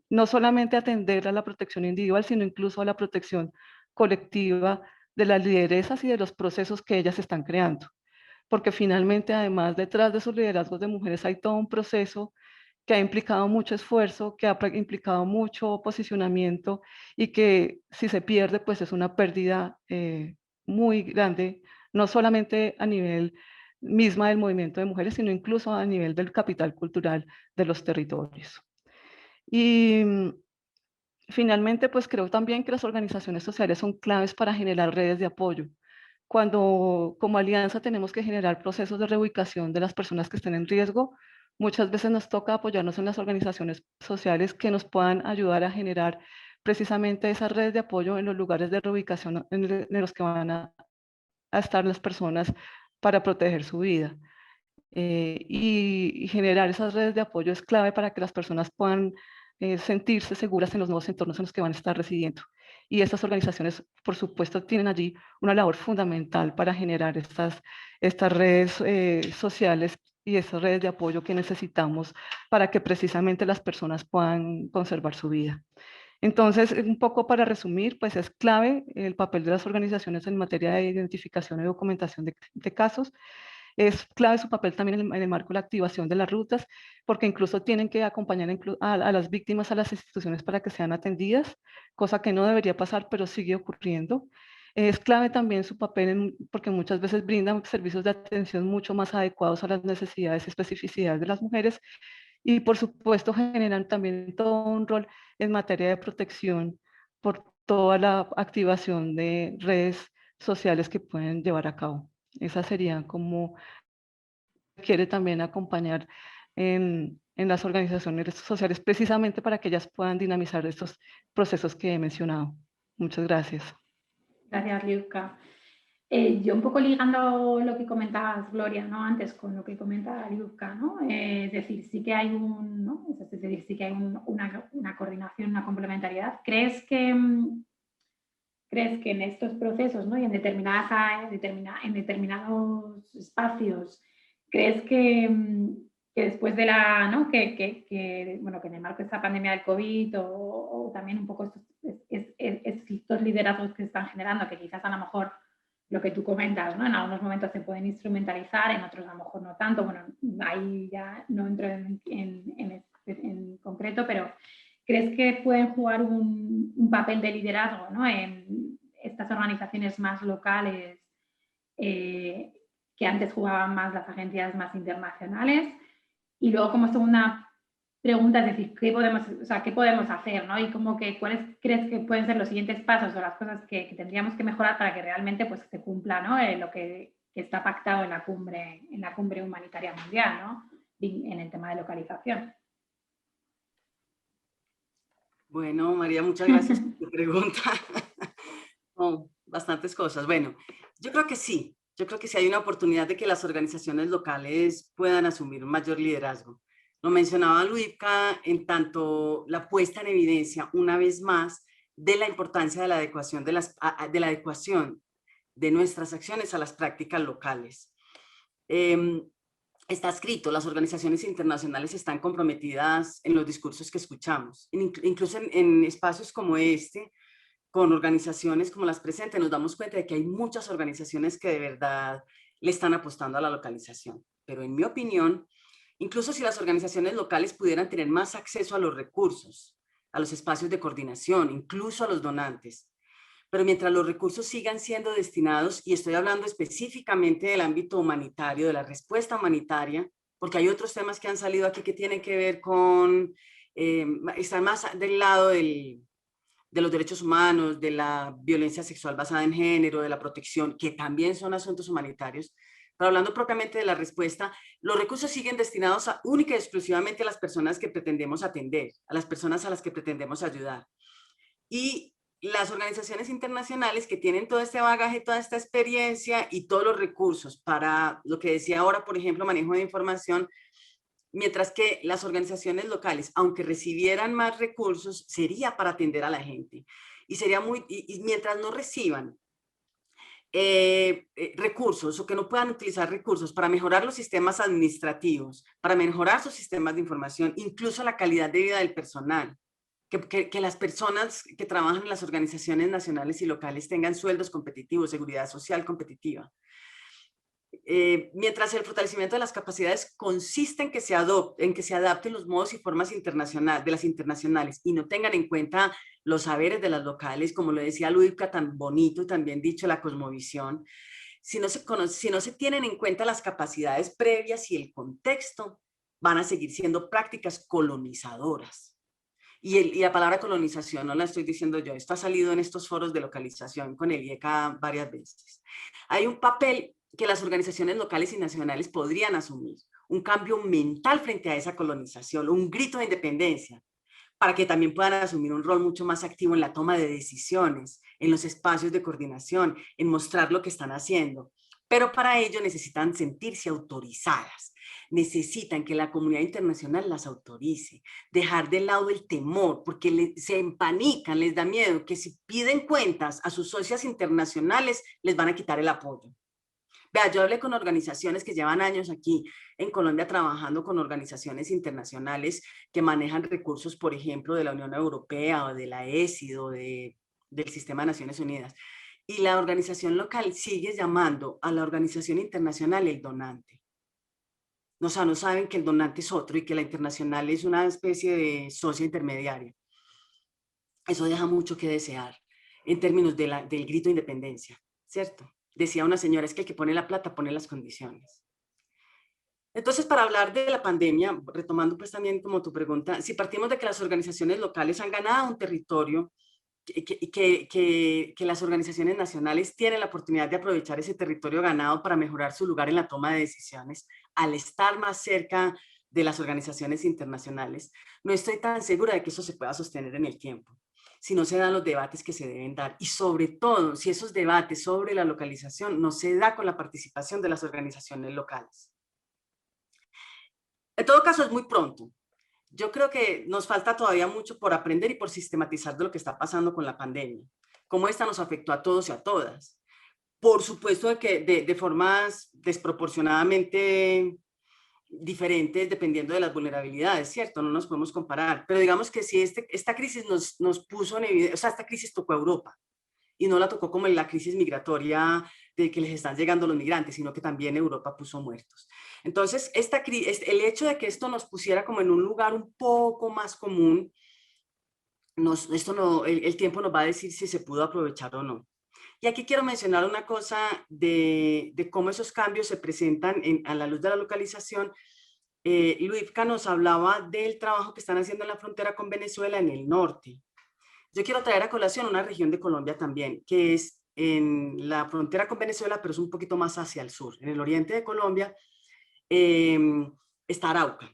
no solamente atender a la protección individual, sino incluso a la protección colectiva de las lideresas y de los procesos que ellas están creando. Porque finalmente, además, detrás de esos liderazgos de mujeres hay todo un proceso que ha implicado mucho esfuerzo, que ha implicado mucho posicionamiento y que si se pierde, pues es una pérdida muy grande, no solamente a nivel misma del movimiento de mujeres, sino incluso a nivel del capital cultural de los territorios. Y finalmente, pues creo también que las organizaciones sociales son claves para generar redes de apoyo. Cuando como alianza tenemos que generar procesos de reubicación de las personas que estén en riesgo, muchas veces nos toca apoyarnos en las organizaciones sociales que nos puedan ayudar a generar precisamente esas redes de apoyo en los lugares de reubicación en los que van a estar las personas para proteger su vida. Y generar esas redes de apoyo es clave para que las personas puedan sentirse seguras en los nuevos entornos en los que van a estar residiendo. Y estas organizaciones, por supuesto, tienen allí una labor fundamental para generar estas redes sociales y esas redes de apoyo que necesitamos para que precisamente las personas puedan conservar su vida. Entonces, un poco para resumir, pues es clave el papel de las organizaciones en materia de identificación y documentación de casos. Es clave su papel también en el marco de la activación de las rutas, porque incluso tienen que acompañar a las víctimas a las instituciones para que sean atendidas, cosa que no debería pasar, pero sigue ocurriendo. Es clave también su papel porque muchas veces brindan servicios de atención mucho más adecuados a las necesidades y especificidades de las mujeres y por supuesto generan también todo un rol en materia de protección por toda la activación de redes sociales que pueden llevar a cabo. Esa sería como quiere también acompañar en las organizaciones sociales precisamente para que ellas puedan dinamizar estos procesos que he mencionado. Muchas gracias. Gracias, Liuka. Yo un poco ligando lo que comentabas, Gloria, ¿no? Antes con lo que comentaba Liuka, ¿no? Es decir, sí que hay ¿no? Es decir, sí que hay una coordinación, una complementariedad. ¿Crees que en estos procesos, ¿no? Y en determinados espacios, crees que después de la, ¿no? Bueno, que en el marco de esta pandemia del COVID o también un poco estos liderazgos que se están generando, que quizás a lo mejor lo que tú comentas, ¿no? En algunos momentos se pueden instrumentalizar, en otros a lo mejor no tanto, bueno, ahí ya no entro en concreto, pero ¿crees que pueden jugar un papel de liderazgo, ¿no? En estas organizaciones más locales que antes jugaban más las agencias más internacionales? Y luego, como segunda pregunta, es decir, ¿qué podemos hacer, ¿no? Y ¿cuáles crees que pueden ser los siguientes pasos o las cosas que tendríamos que mejorar para que realmente pues, se cumpla, ¿no? Lo que está pactado en la cumbre humanitaria mundial, ¿no? En el tema de localización. Bueno, María, muchas gracias por tu pregunta. Oh, bastantes cosas. Bueno, yo creo que sí. Yo creo que sí hay una oportunidad de que las organizaciones locales puedan asumir un mayor liderazgo. Lo mencionaba Luica en tanto la puesta en evidencia, una vez más, de la importancia de la adecuación de nuestras acciones a las prácticas locales. Está escrito, las organizaciones internacionales están comprometidas en los discursos que escuchamos, incluso en espacios como este, con organizaciones como las presentes, nos damos cuenta de que hay muchas organizaciones que de verdad le están apostando a la localización. Pero en mi opinión, incluso si las organizaciones locales pudieran tener más acceso a los recursos, a los espacios de coordinación, incluso a los donantes, pero mientras los recursos sigan siendo destinados, y estoy hablando específicamente del ámbito humanitario, de la respuesta humanitaria, porque hay otros temas que han salido aquí que tienen que ver con, están más del lado de los derechos humanos, de la violencia sexual basada en género, de la protección, que también son asuntos humanitarios. Pero hablando propiamente de la respuesta, los recursos siguen destinados única y exclusivamente a las personas que pretendemos atender, a las personas a las que pretendemos ayudar. Y las organizaciones internacionales que tienen todo este bagaje, toda esta experiencia y todos los recursos para lo que decía ahora, por ejemplo, manejo de información, mientras que las organizaciones locales, aunque recibieran más recursos, sería para atender a la gente. y sería y mientras no reciban recursos o que no puedan utilizar recursos para mejorar los sistemas administrativos, para mejorar sus sistemas de información, incluso la calidad de vida del personal, que las personas que trabajan en las organizaciones nacionales y locales tengan sueldos competitivos, seguridad social competitiva. Mientras el fortalecimiento de las capacidades consiste en que se adapten los modos y formas de las internacionales y no tengan en cuenta los saberes de las locales, como lo decía Ludwika tan bonito y también dicho, la cosmovisión, si no se tienen en cuenta las capacidades previas y el contexto, van a seguir siendo prácticas colonizadoras. Y la palabra colonización no la estoy diciendo yo, esto ha salido en estos foros de localización con el IECA varias veces. Hay un papel que las organizaciones locales y nacionales podrían asumir, un cambio mental frente a esa colonización, un grito de independencia, para que también puedan asumir un rol mucho más activo en la toma de decisiones, en los espacios de coordinación, en mostrar lo que están haciendo. Pero para ello necesitan sentirse autorizadas, necesitan que la comunidad internacional las autorice, dejar de lado el temor, porque se empanican, les da miedo que si piden cuentas a sus socias internacionales, les van a quitar el apoyo. Vea, yo hablé con organizaciones que llevan años aquí en Colombia trabajando con organizaciones internacionales que manejan recursos, por ejemplo, de la Unión Europea o de la ESID o del Sistema de Naciones Unidas. Y la organización local sigue llamando a la organización internacional el donante. O sea, no saben que el donante es otro y que la internacional es una especie de socia intermediaria. Eso deja mucho que desear en términos del grito de independencia, ¿cierto? Decía una señora, es que el que pone la plata pone las condiciones. Entonces, para hablar de la pandemia, retomando pues también como tu pregunta, si partimos de que las organizaciones locales han ganado un territorio, que las organizaciones nacionales tienen la oportunidad de aprovechar ese territorio ganado para mejorar su lugar en la toma de decisiones, al estar más cerca de las organizaciones internacionales, no estoy tan segura de que eso se pueda sostener en el tiempo, si no se dan los debates que se deben dar y sobre todo si esos debates sobre la localización no se da con la participación de las organizaciones locales. En todo caso, es muy pronto. Yo creo que nos falta todavía mucho por aprender y por sistematizar de lo que está pasando con la pandemia, cómo esta nos afectó a todos y a todas. Por supuesto que de formas desproporcionadamente diferentes dependiendo de las vulnerabilidades, ¿cierto? No nos podemos comparar, pero digamos que si esta crisis nos puso en evidencia, o sea, esta crisis tocó a Europa y no la tocó como en la crisis migratoria de que les están llegando los migrantes, sino que también Europa puso muertos. Entonces, el hecho de que esto nos pusiera como en un lugar un poco más común, el tiempo nos va a decir si se pudo aprovechar o no. Y aquí quiero mencionar una cosa de cómo esos cambios se presentan a la luz de la localización. Ludwika nos hablaba del trabajo que están haciendo en la frontera con Venezuela en el norte. Yo quiero traer a colación una región de Colombia también, que es en la frontera con Venezuela, pero es un poquito más hacia el sur. En el oriente de Colombia está Arauca.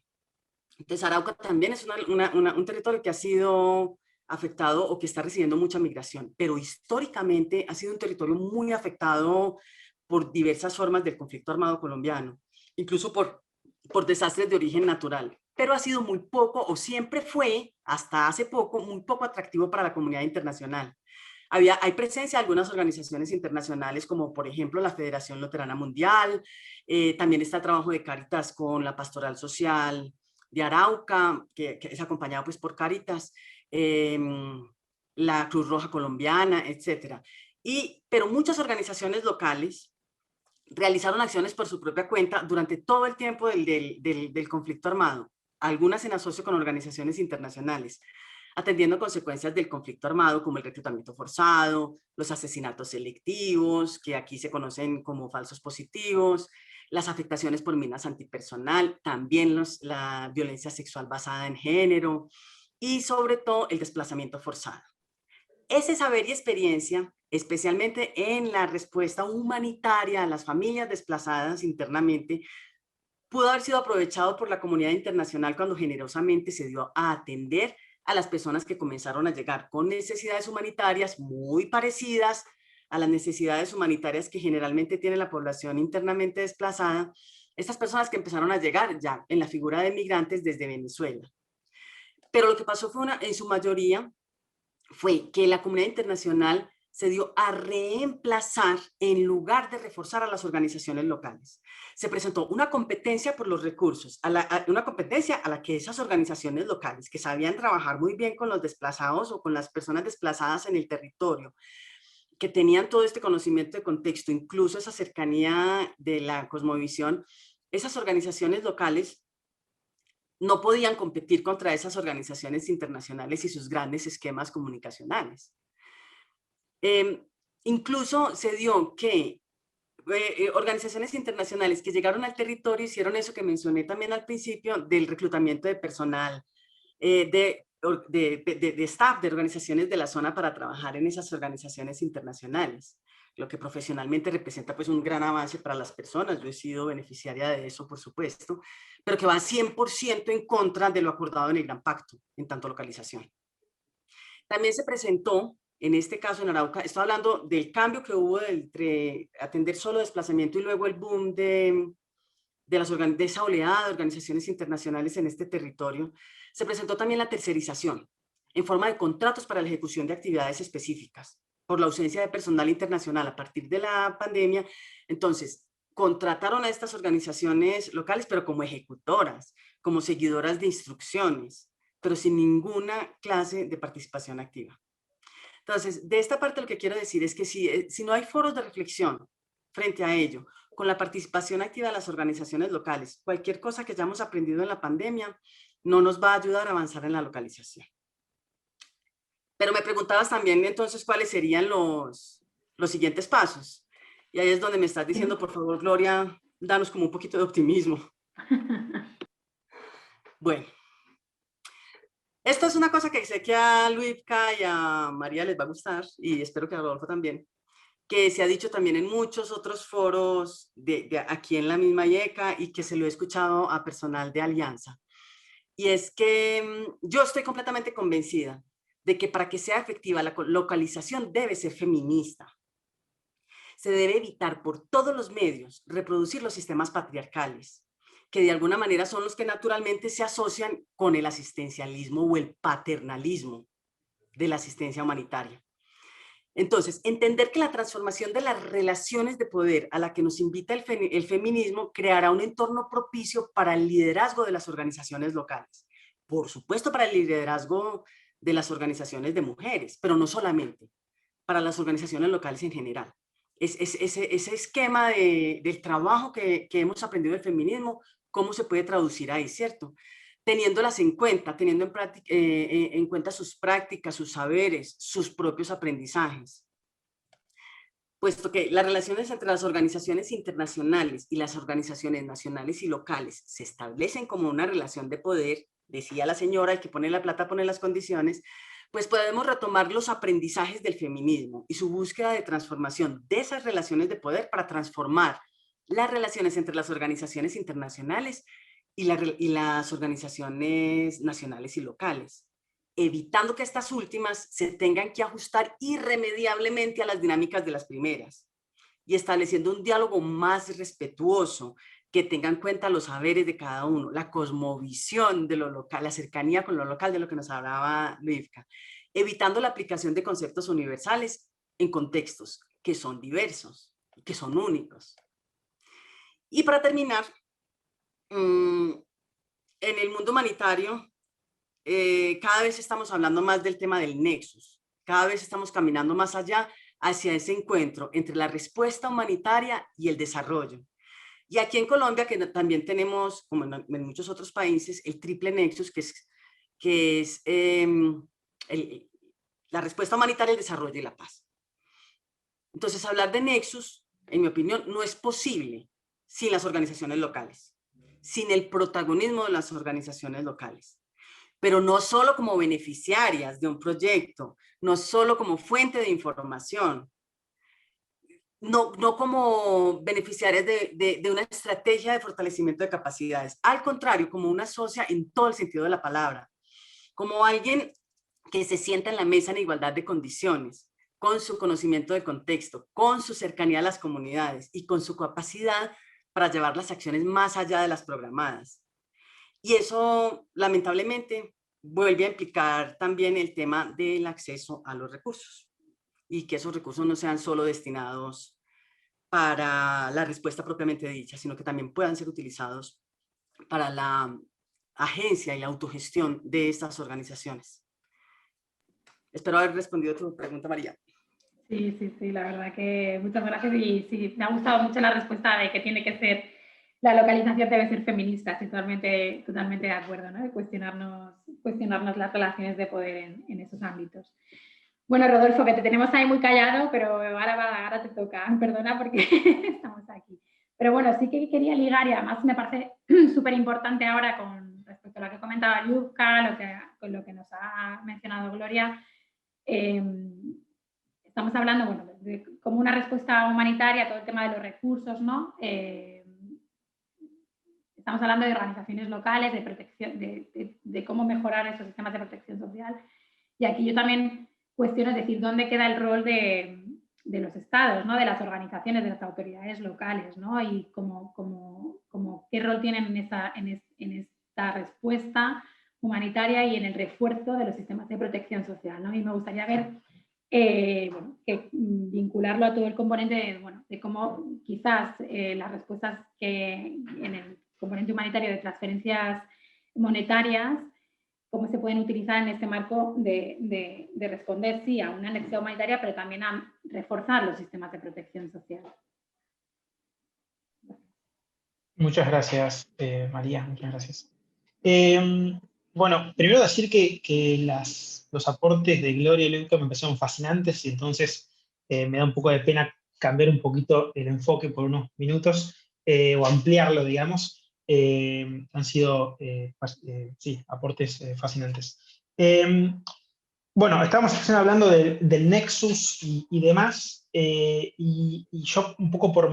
Entonces, Arauca también es un territorio que ha sido afectado o que está recibiendo mucha migración, pero históricamente ha sido un territorio muy afectado por diversas formas del conflicto armado colombiano, incluso por desastres de origen natural, pero ha sido muy poco, o siempre fue, hasta hace poco, muy poco atractivo para la comunidad internacional. Hay presencia de algunas organizaciones internacionales, como por ejemplo la Federación Luterana Mundial, también está el trabajo de Cáritas con la Pastoral Social de Arauca, que es acompañado pues por Cáritas, la Cruz Roja Colombiana, etc. Pero muchas organizaciones locales realizaron acciones por su propia cuenta durante todo el tiempo del conflicto armado, algunas en asocio con organizaciones internacionales, atendiendo consecuencias del conflicto armado como el reclutamiento forzado, los asesinatos selectivos, que aquí se conocen como falsos positivos, las afectaciones por minas antipersonal, también la violencia sexual basada en género y sobre todo el desplazamiento forzado. Ese saber y experiencia, especialmente en la respuesta humanitaria a las familias desplazadas internamente, pudo haber sido aprovechado por la comunidad internacional cuando generosamente se dio a atender a las personas que comenzaron a llegar con necesidades humanitarias muy parecidas a las necesidades humanitarias que generalmente tiene la población internamente desplazada, estas personas que empezaron a llegar ya en la figura de migrantes desde Venezuela. Pero lo que pasó fue en su mayoría fue que la comunidad internacional se dio a reemplazar en lugar de reforzar a las organizaciones locales. Se presentó una competencia por los recursos, una competencia a la que esas organizaciones locales, que sabían trabajar muy bien con los desplazados o con las personas desplazadas en el territorio, que tenían todo este conocimiento de contexto, incluso esa cercanía de la cosmovisión, esas organizaciones locales no podían competir contra esas organizaciones internacionales y sus grandes esquemas comunicacionales. Incluso se dio que organizaciones internacionales que llegaron al territorio hicieron eso que mencioné también al principio del reclutamiento de personal, de staff de organizaciones de la zona para trabajar en esas organizaciones internacionales, lo que profesionalmente representa pues un gran avance para las personas. Yo he sido beneficiaria de eso, por supuesto, pero que va 100% en contra de lo acordado en el Gran Pacto, en tanto localización. También se presentó, en este caso en Arauca, estoy hablando del cambio que hubo entre atender solo desplazamiento y luego el boom de esa oleada de organizaciones internacionales en este territorio. Se presentó también la tercerización en forma de contratos para la ejecución de actividades específicas por la ausencia de personal internacional a partir de la pandemia. Entonces, contrataron a estas organizaciones locales, pero como ejecutoras, como seguidoras de instrucciones, pero sin ninguna clase de participación activa. Entonces, de esta parte lo que quiero decir es que si no hay foros de reflexión frente a ello, con la participación activa de las organizaciones locales, cualquier cosa que hayamos aprendido en la pandemia no nos va a ayudar a avanzar en la localización. Pero me preguntabas también entonces cuáles serían los siguientes pasos. Y ahí es donde me estás diciendo, por favor, Gloria, danos como un poquito de optimismo. Bueno. Esto es una cosa que sé que a Luivka y a María les va a gustar, y espero que a Rodolfo también, que se ha dicho también en muchos otros foros de aquí en la misma IECA y que se lo he escuchado a personal de Alianza. Y es que yo estoy completamente convencida de que para que sea efectiva la localización debe ser feminista. Se debe evitar por todos los medios reproducir los sistemas patriarcales, que de alguna manera son los que naturalmente se asocian con el asistencialismo o el paternalismo de la asistencia humanitaria. Entonces, entender que la transformación de las relaciones de poder a la que nos invita el feminismo creará un entorno propicio para el liderazgo de las organizaciones locales. Por supuesto, para el liderazgo de las organizaciones de mujeres, pero no solamente, para las organizaciones locales en general. Ese esquema del trabajo que hemos aprendido del feminismo, ¿cómo se puede traducir ahí, cierto? Teniéndolas en cuenta, teniendo en cuenta sus prácticas, sus saberes, sus propios aprendizajes. Puesto que las relaciones entre las organizaciones internacionales y las organizaciones nacionales y locales se establecen como una relación de poder, decía la señora, el que pone la plata pone las condiciones, pues podemos retomar los aprendizajes del feminismo y su búsqueda de transformación de esas relaciones de poder para transformar las relaciones entre las organizaciones internacionales y las organizaciones nacionales y locales, evitando que estas últimas se tengan que ajustar irremediablemente a las dinámicas de las primeras y estableciendo un diálogo más respetuoso que tenga en cuenta los saberes de cada uno, la cosmovisión de lo local, la cercanía con lo local de lo que nos hablaba Luivka, evitando la aplicación de conceptos universales en contextos que son diversos, que son únicos. Y para terminar, en el mundo humanitario, cada vez estamos hablando más del tema del nexus, cada vez estamos caminando más allá hacia ese encuentro entre la respuesta humanitaria y el desarrollo. Y aquí en Colombia, que también tenemos, como en muchos otros países, el triple nexus, que es la respuesta humanitaria, el desarrollo y la paz. Entonces, hablar de nexus, en mi opinión, no es posible sin las organizaciones locales, sin el protagonismo de las organizaciones locales. Pero no solo como beneficiarias de un proyecto, no solo como fuente de información, no como beneficiarias de una estrategia de fortalecimiento de capacidades. Al contrario, como una socia en todo el sentido de la palabra, como alguien que se sienta en la mesa en igualdad de condiciones, con su conocimiento de contexto, con su cercanía a las comunidades y con su capacidad para llevar las acciones más allá de las programadas. Y eso, lamentablemente, vuelve a implicar también el tema del acceso a los recursos y que esos recursos no sean solo destinados para la respuesta propiamente dicha, sino que también puedan ser utilizados para la agencia y la autogestión de estas organizaciones. Espero haber respondido a tu pregunta, María. Sí, sí, sí, la verdad que muchas gracias y sí, me ha gustado mucho la respuesta de que tiene que ser, la localización debe ser feminista, estoy totalmente de acuerdo, ¿no? De cuestionarnos las relaciones de poder en esos ámbitos. Bueno, Rodolfo, que te tenemos ahí muy callado, pero ahora te toca, perdona porque estamos aquí. Pero bueno, sí que quería ligar y además me parece súper importante ahora con respecto a lo que comentaba Yuzka, con lo que nos ha mencionado Gloria. Estamos hablando, bueno, de como una respuesta humanitaria a todo el tema de los recursos, ¿no? Estamos hablando de organizaciones locales, de protección, de cómo mejorar esos sistemas de protección social. Y aquí yo también cuestiono, es decir, dónde queda el rol de los estados, ¿no? De las organizaciones, de las autoridades locales, ¿no? Y qué rol tienen en esta respuesta humanitaria y en el refuerzo de los sistemas de protección social, ¿no? Y me gustaría ver, bueno, que vincularlo a todo el componente de cómo quizás las respuestas que en el componente humanitario de transferencias monetarias, cómo se pueden utilizar en este marco de responder, sí, a una necesidad humanitaria, pero también a reforzar los sistemas de protección social. Muchas gracias, María, muchas gracias. Bueno, primero decir que los aportes de Gloria y Luca me parecieron fascinantes y entonces me da un poco de pena cambiar un poquito el enfoque por unos minutos o ampliarlo, digamos. Han sido, sí, aportes fascinantes. Bueno, estábamos hablando del Nexus y demás, y yo un poco por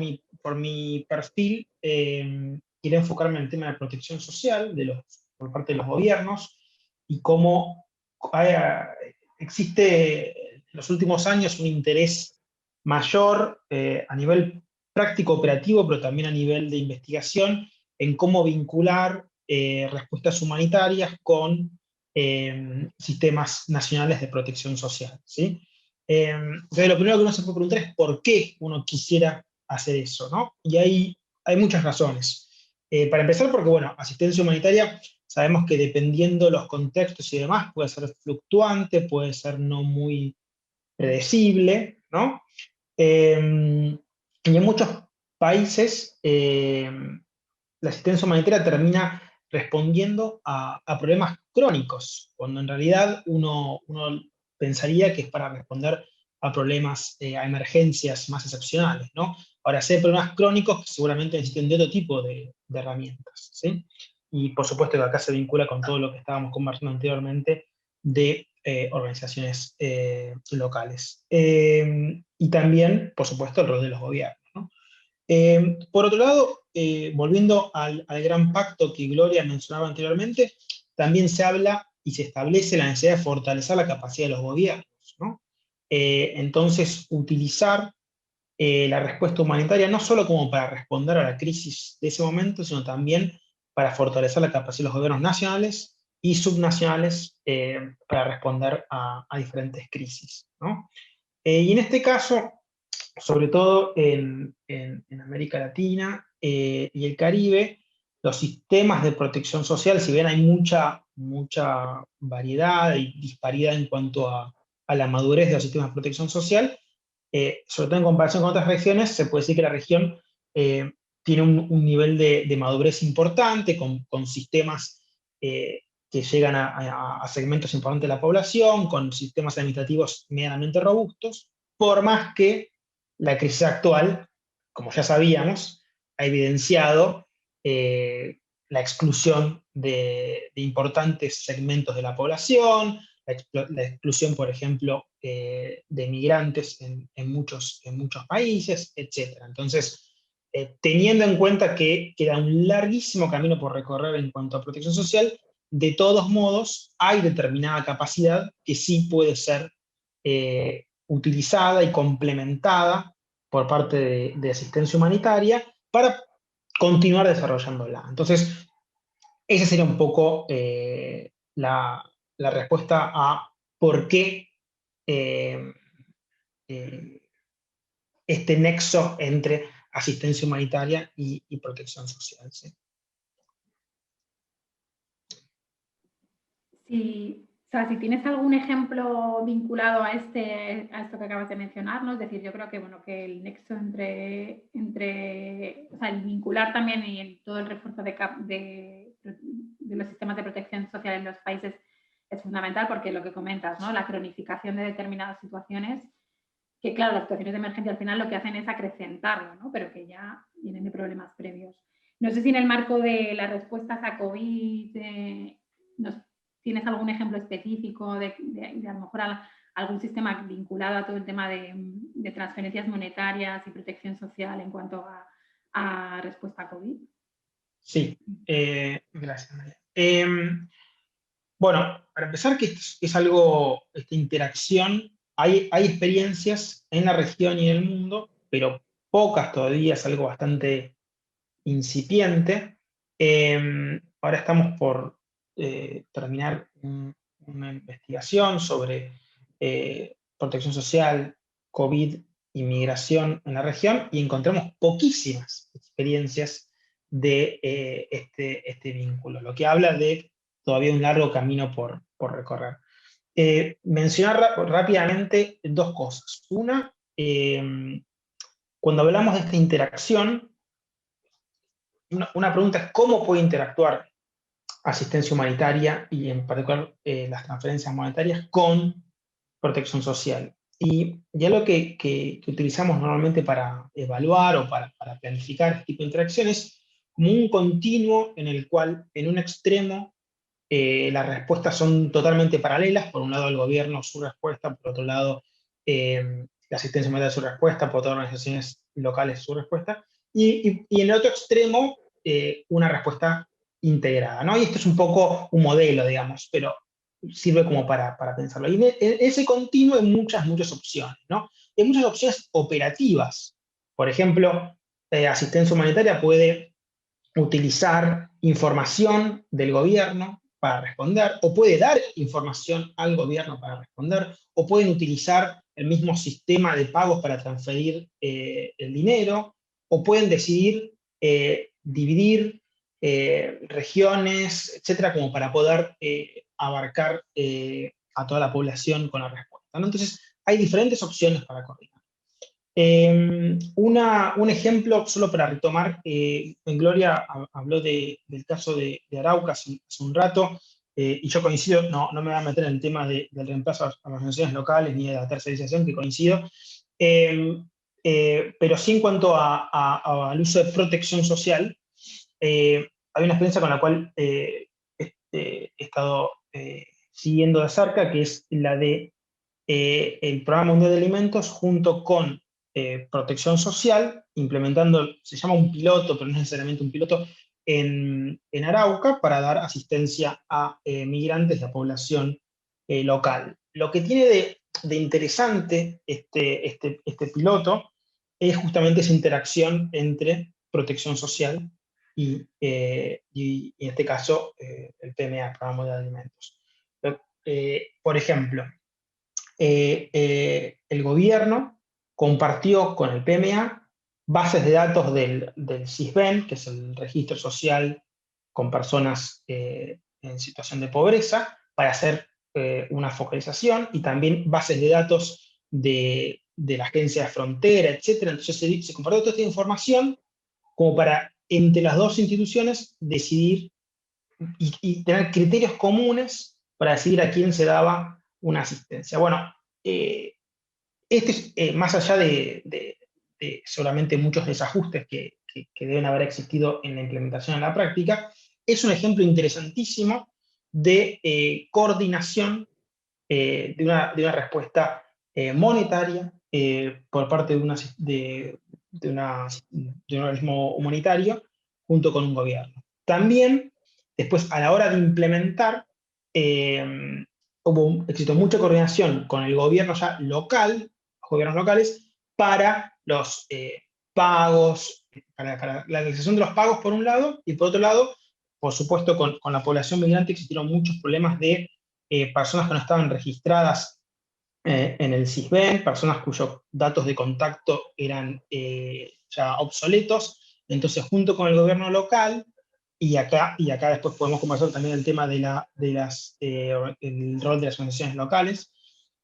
mi perfil quería enfocarme en el tema de protección social por parte de los gobiernos y cómo existe en los últimos años un interés mayor a nivel práctico operativo, pero también a nivel de investigación, en cómo vincular respuestas humanitarias con sistemas nacionales de protección social, ¿sí? Entonces, lo primero que uno se puede preguntar es por qué uno quisiera hacer eso, ¿no? Y hay muchas razones. Para empezar, porque, bueno, asistencia humanitaria, sabemos que dependiendo los contextos y demás, puede ser fluctuante, puede ser no muy predecible, ¿no? Y en muchos países, la asistencia humanitaria termina respondiendo a problemas crónicos, cuando en realidad uno pensaría que es para responder a problemas, a emergencias más excepcionales, ¿no? Ahora, si hay problemas crónicos, seguramente necesitan de otro tipo de herramientas, ¿sí? Y por supuesto que acá se vincula con todo lo que estábamos conversando anteriormente de organizaciones locales. Y también, por supuesto, el rol de los gobiernos, ¿no? Por otro lado, volviendo al gran pacto que Gloria mencionaba anteriormente, también se habla y se establece la necesidad de fortalecer la capacidad de los gobiernos, ¿no? Entonces, utilizar la respuesta humanitaria no solo como para responder a la crisis de ese momento, sino también para fortalecer la capacidad de los gobiernos nacionales y subnacionales para responder a diferentes crisis, ¿no? Y en este caso, sobre todo en América Latina y el Caribe, los sistemas de protección social, si bien hay mucha variedad y disparidad en cuanto a la madurez de los sistemas de protección social, sobre todo en comparación con otras regiones, se puede decir que la región tiene un nivel de madurez importante, con sistemas que llegan a segmentos importantes de la población, con sistemas administrativos medianamente robustos, por más que la crisis actual, como ya sabíamos, ha evidenciado la exclusión de importantes segmentos de la población, la exclusión, por ejemplo, de migrantes en muchos países, etc. Entonces, teniendo en cuenta que queda un larguísimo camino por recorrer en cuanto a protección social, de todos modos, hay determinada capacidad que sí puede ser utilizada y complementada por parte de asistencia humanitaria para continuar desarrollándola. Entonces, esa sería un poco la la respuesta a por qué este nexo entre asistencia humanitaria y protección social. ¿Sí? Sí, o sea, si tienes algún ejemplo vinculado a esto que acabas de mencionar, ¿no? Es decir, yo creo que, bueno, que el nexo entre o sea, el vincular también y todo el refuerzo de los sistemas de protección social en los países es fundamental, porque lo que comentas, ¿no? La cronificación de determinadas situaciones, que claro, las situaciones de emergencia al final lo que hacen es acrecentarlo, ¿no? Pero que ya vienen de problemas previos. No sé si en el marco de las respuestas a COVID ¿tienes algún ejemplo específico de a lo mejor algún sistema vinculado a todo el tema de transferencias monetarias y protección social en cuanto a respuesta a COVID? Sí, gracias, María. Bueno, para empezar, que es algo, esta interacción, hay experiencias en la región y en el mundo, pero pocas todavía, es algo bastante incipiente. Ahora estamos por terminar una investigación sobre protección social, COVID y migración en la región, y encontramos poquísimas experiencias de este vínculo, lo que habla de todavía un largo camino por recorrer. Mencionar rápidamente dos cosas. Una, cuando hablamos de esta interacción, una pregunta es cómo puede interactuar asistencia humanitaria y en particular las transferencias monetarias con protección social. Y ya lo que utilizamos normalmente para evaluar o para planificar este tipo de interacciones, como un continuo en el cual en un extremo las respuestas son totalmente paralelas. Por un lado el gobierno, su respuesta; por otro lado la asistencia humanitaria, su respuesta; por otras organizaciones locales, su respuesta. Y en el otro extremo, una respuesta integrada, ¿no? Y esto es un poco un modelo, digamos, pero sirve como para pensarlo. Y en ese continuo hay muchas opciones, ¿no? Hay muchas opciones operativas. Por ejemplo, asistencia humanitaria puede utilizar información del gobierno para responder, o puede dar información al gobierno para responder, o pueden utilizar el mismo sistema de pagos para transferir el dinero, o pueden decidir dividir regiones, etcétera, como para poder abarcar a toda la población con la respuesta, ¿no? Entonces, hay diferentes opciones para coordinar. Un ejemplo, solo para retomar, Gloria habló del caso de Arauca hace un rato, y yo coincido, no me voy a meter en el tema del reemplazo a las organizaciones locales ni de la tercerización, que coincido, pero sí en cuanto al uso de protección social. Hay una experiencia con la cual he estado siguiendo de cerca, que es la de el Programa Mundial de Alimentos junto con protección social, implementando, se llama un piloto, pero no es necesariamente un piloto, en Arauca para dar asistencia a migrantes de la población local. Lo que tiene de interesante este piloto es justamente esa interacción entre protección social y en este caso el PMA, el Programa Mundial de Alimentos. Por ejemplo, el gobierno compartió con el PMA bases de datos del SISBEN, que es el registro social con personas en situación de pobreza, para hacer una focalización, y también bases de datos de la agencia de frontera, etc. Entonces se compartió toda esta información como para, entre las dos instituciones, decidir y tener criterios comunes para decidir a quién se daba una asistencia. Bueno, este es, más allá de seguramente muchos desajustes que deben haber existido en la implementación en la práctica, es un ejemplo interesantísimo de coordinación de una respuesta monetaria por parte de un organismo humanitario junto con un gobierno. También, después, a la hora de implementar, existe mucha coordinación con el gobierno ya local, los gobiernos locales, para los pagos, para la realización de los pagos por un lado, y por otro lado, por supuesto, con la población migrante existieron muchos problemas de personas que no estaban registradas en el SISBEN, personas cuyos datos de contacto eran ya obsoletos. Entonces, junto con el gobierno local, y acá después podemos conversar también el tema de el rol de las organizaciones locales,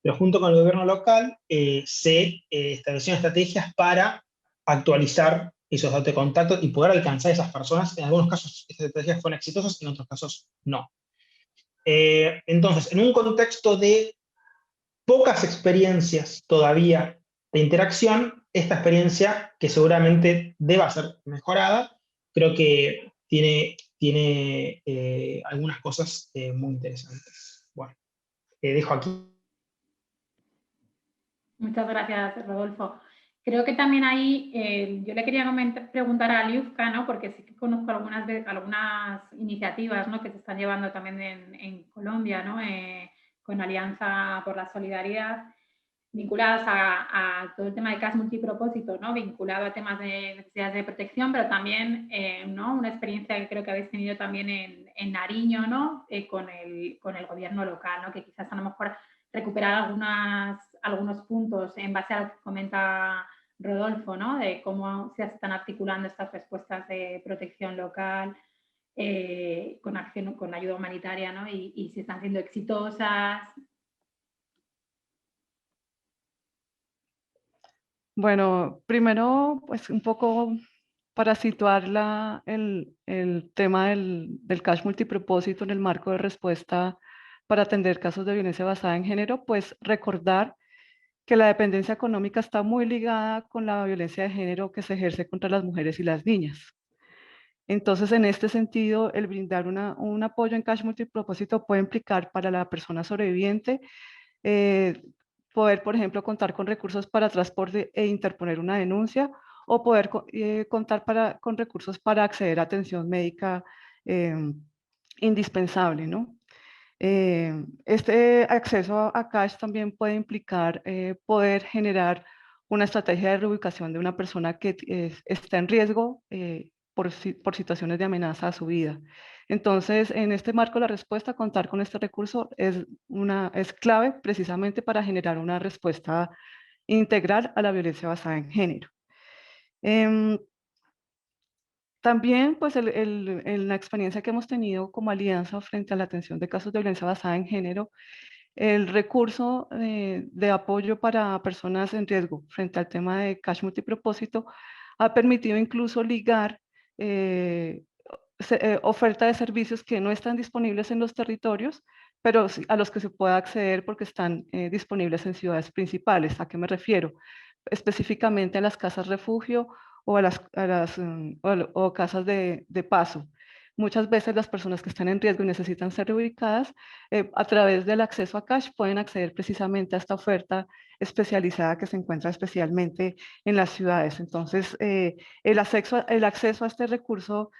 pero junto con el gobierno local se establecieron estrategias para actualizar esos datos de contacto y poder alcanzar a esas personas. En algunos casos estas estrategias fueron exitosas, en otros casos no. Entonces, en un contexto de pocas experiencias todavía de interacción, esta experiencia, que seguramente deba ser mejorada, creo que tiene algunas cosas muy interesantes. Bueno, dejo aquí. Muchas gracias, Rodolfo. Creo que también ahí yo le quería preguntar a Aliuzka, ¿no? Porque sí que conozco algunas iniciativas, ¿no? Que se están llevando también en Colombia, ¿no? Con Alianza por la Solidaridad, vinculadas a todo el tema de CAS multipropósito, ¿no? Vinculado a temas de necesidades de protección, pero también, ¿no? Una experiencia que creo que habéis tenido también en Nariño, ¿no? Con el gobierno local, ¿no? Que quizás a lo mejor recuperar algunos puntos en base a lo que comenta Rodolfo, ¿no? De cómo se están articulando estas respuestas de protección local con acción, con ayuda humanitaria, ¿no? Y si están siendo exitosas. Bueno, primero, pues un poco para situar el tema del cash multipropósito en el marco de respuesta para atender casos de violencia basada en género, pues recordar que la dependencia económica está muy ligada con la violencia de género que se ejerce contra las mujeres y las niñas. Entonces, en este sentido, el brindar un apoyo en cash multipropósito puede implicar para la persona sobreviviente eh, poder, por ejemplo, contar con recursos para transporte e interponer una denuncia o poder contar con recursos para acceder a atención médica eh, indispensable, ¿no? Este acceso a cash también puede implicar poder generar una estrategia de reubicación de una persona que está en riesgo por situaciones de amenaza a su vida. Entonces, en este marco, la respuesta, contar con este recurso es clave precisamente para generar una respuesta integral a la violencia basada en género. Em, También, pues, en la experiencia que hemos tenido como alianza frente a la atención de casos de violencia basada en género, el recurso de apoyo para personas en riesgo frente al tema de cash multipropósito ha permitido incluso ligar oferta de servicios que no están disponibles en los territorios, pero a los que se puede acceder porque están disponibles en ciudades principales. ¿A qué me refiero? Específicamente a las casas refugio o o casas de paso. Muchas veces las personas que están en riesgo y necesitan ser reubicadas, a través del acceso a cash pueden acceder precisamente a esta oferta especializada que se encuentra especialmente en las ciudades. Entonces, el acceso a este recurso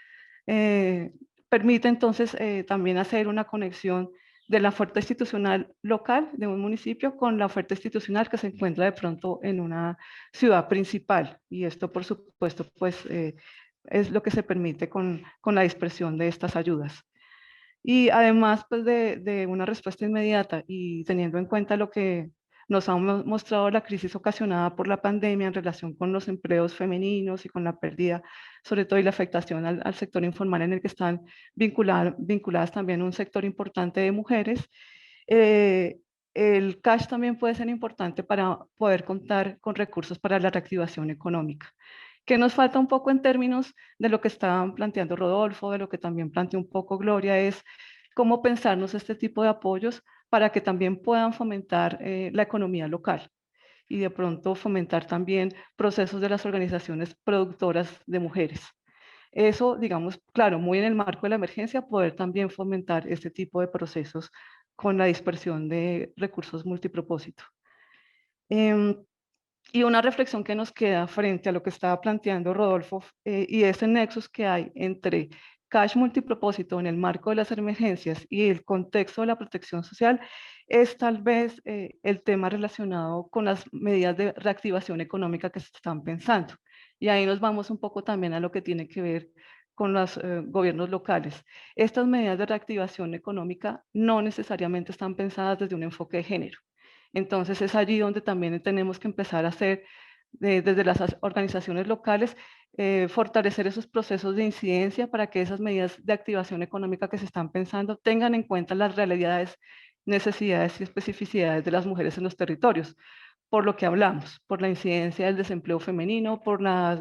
eh, permite entonces también hacer una conexión de la oferta institucional local de un municipio con la oferta institucional que se encuentra de pronto en una ciudad principal. Y esto, por supuesto, pues es lo que se permite con la dispersión de estas ayudas. Y además, pues de una respuesta inmediata y teniendo en cuenta lo que nos ha mostrado la crisis ocasionada por la pandemia en relación con los empleos femeninos y con la pérdida, sobre todo, y la afectación al sector informal en el que están vinculadas también un sector importante de mujeres, eh, el cash también puede ser importante para poder contar con recursos para la reactivación económica. ¿Qué nos falta un poco en términos de lo que estaban planteando Rodolfo, de lo que también planteó un poco Gloria, es cómo pensarnos este tipo de apoyos para que también puedan fomentar la economía local y de pronto fomentar también procesos de las organizaciones productoras de mujeres? Eso, digamos, claro, muy en el marco de la emergencia, poder también fomentar este tipo de procesos con la dispersión de recursos multipropósito. Y una reflexión que nos queda frente a lo que estaba planteando Rodolfo y ese nexus que hay entre cash multipropósito en el marco de las emergencias y el contexto de la protección social es tal vez el tema relacionado con las medidas de reactivación económica que se están pensando. Y ahí nos vamos un poco también a lo que tiene que ver con los gobiernos locales. Estas medidas de reactivación económica no necesariamente están pensadas desde un enfoque de género. Entonces es allí donde también tenemos que empezar a hacer, desde las organizaciones locales, fortalecer esos procesos de incidencia para que esas medidas de activación económica que se están pensando tengan en cuenta las realidades, necesidades y especificidades de las mujeres en los territorios, por lo que hablamos, por la incidencia del desempleo femenino, por la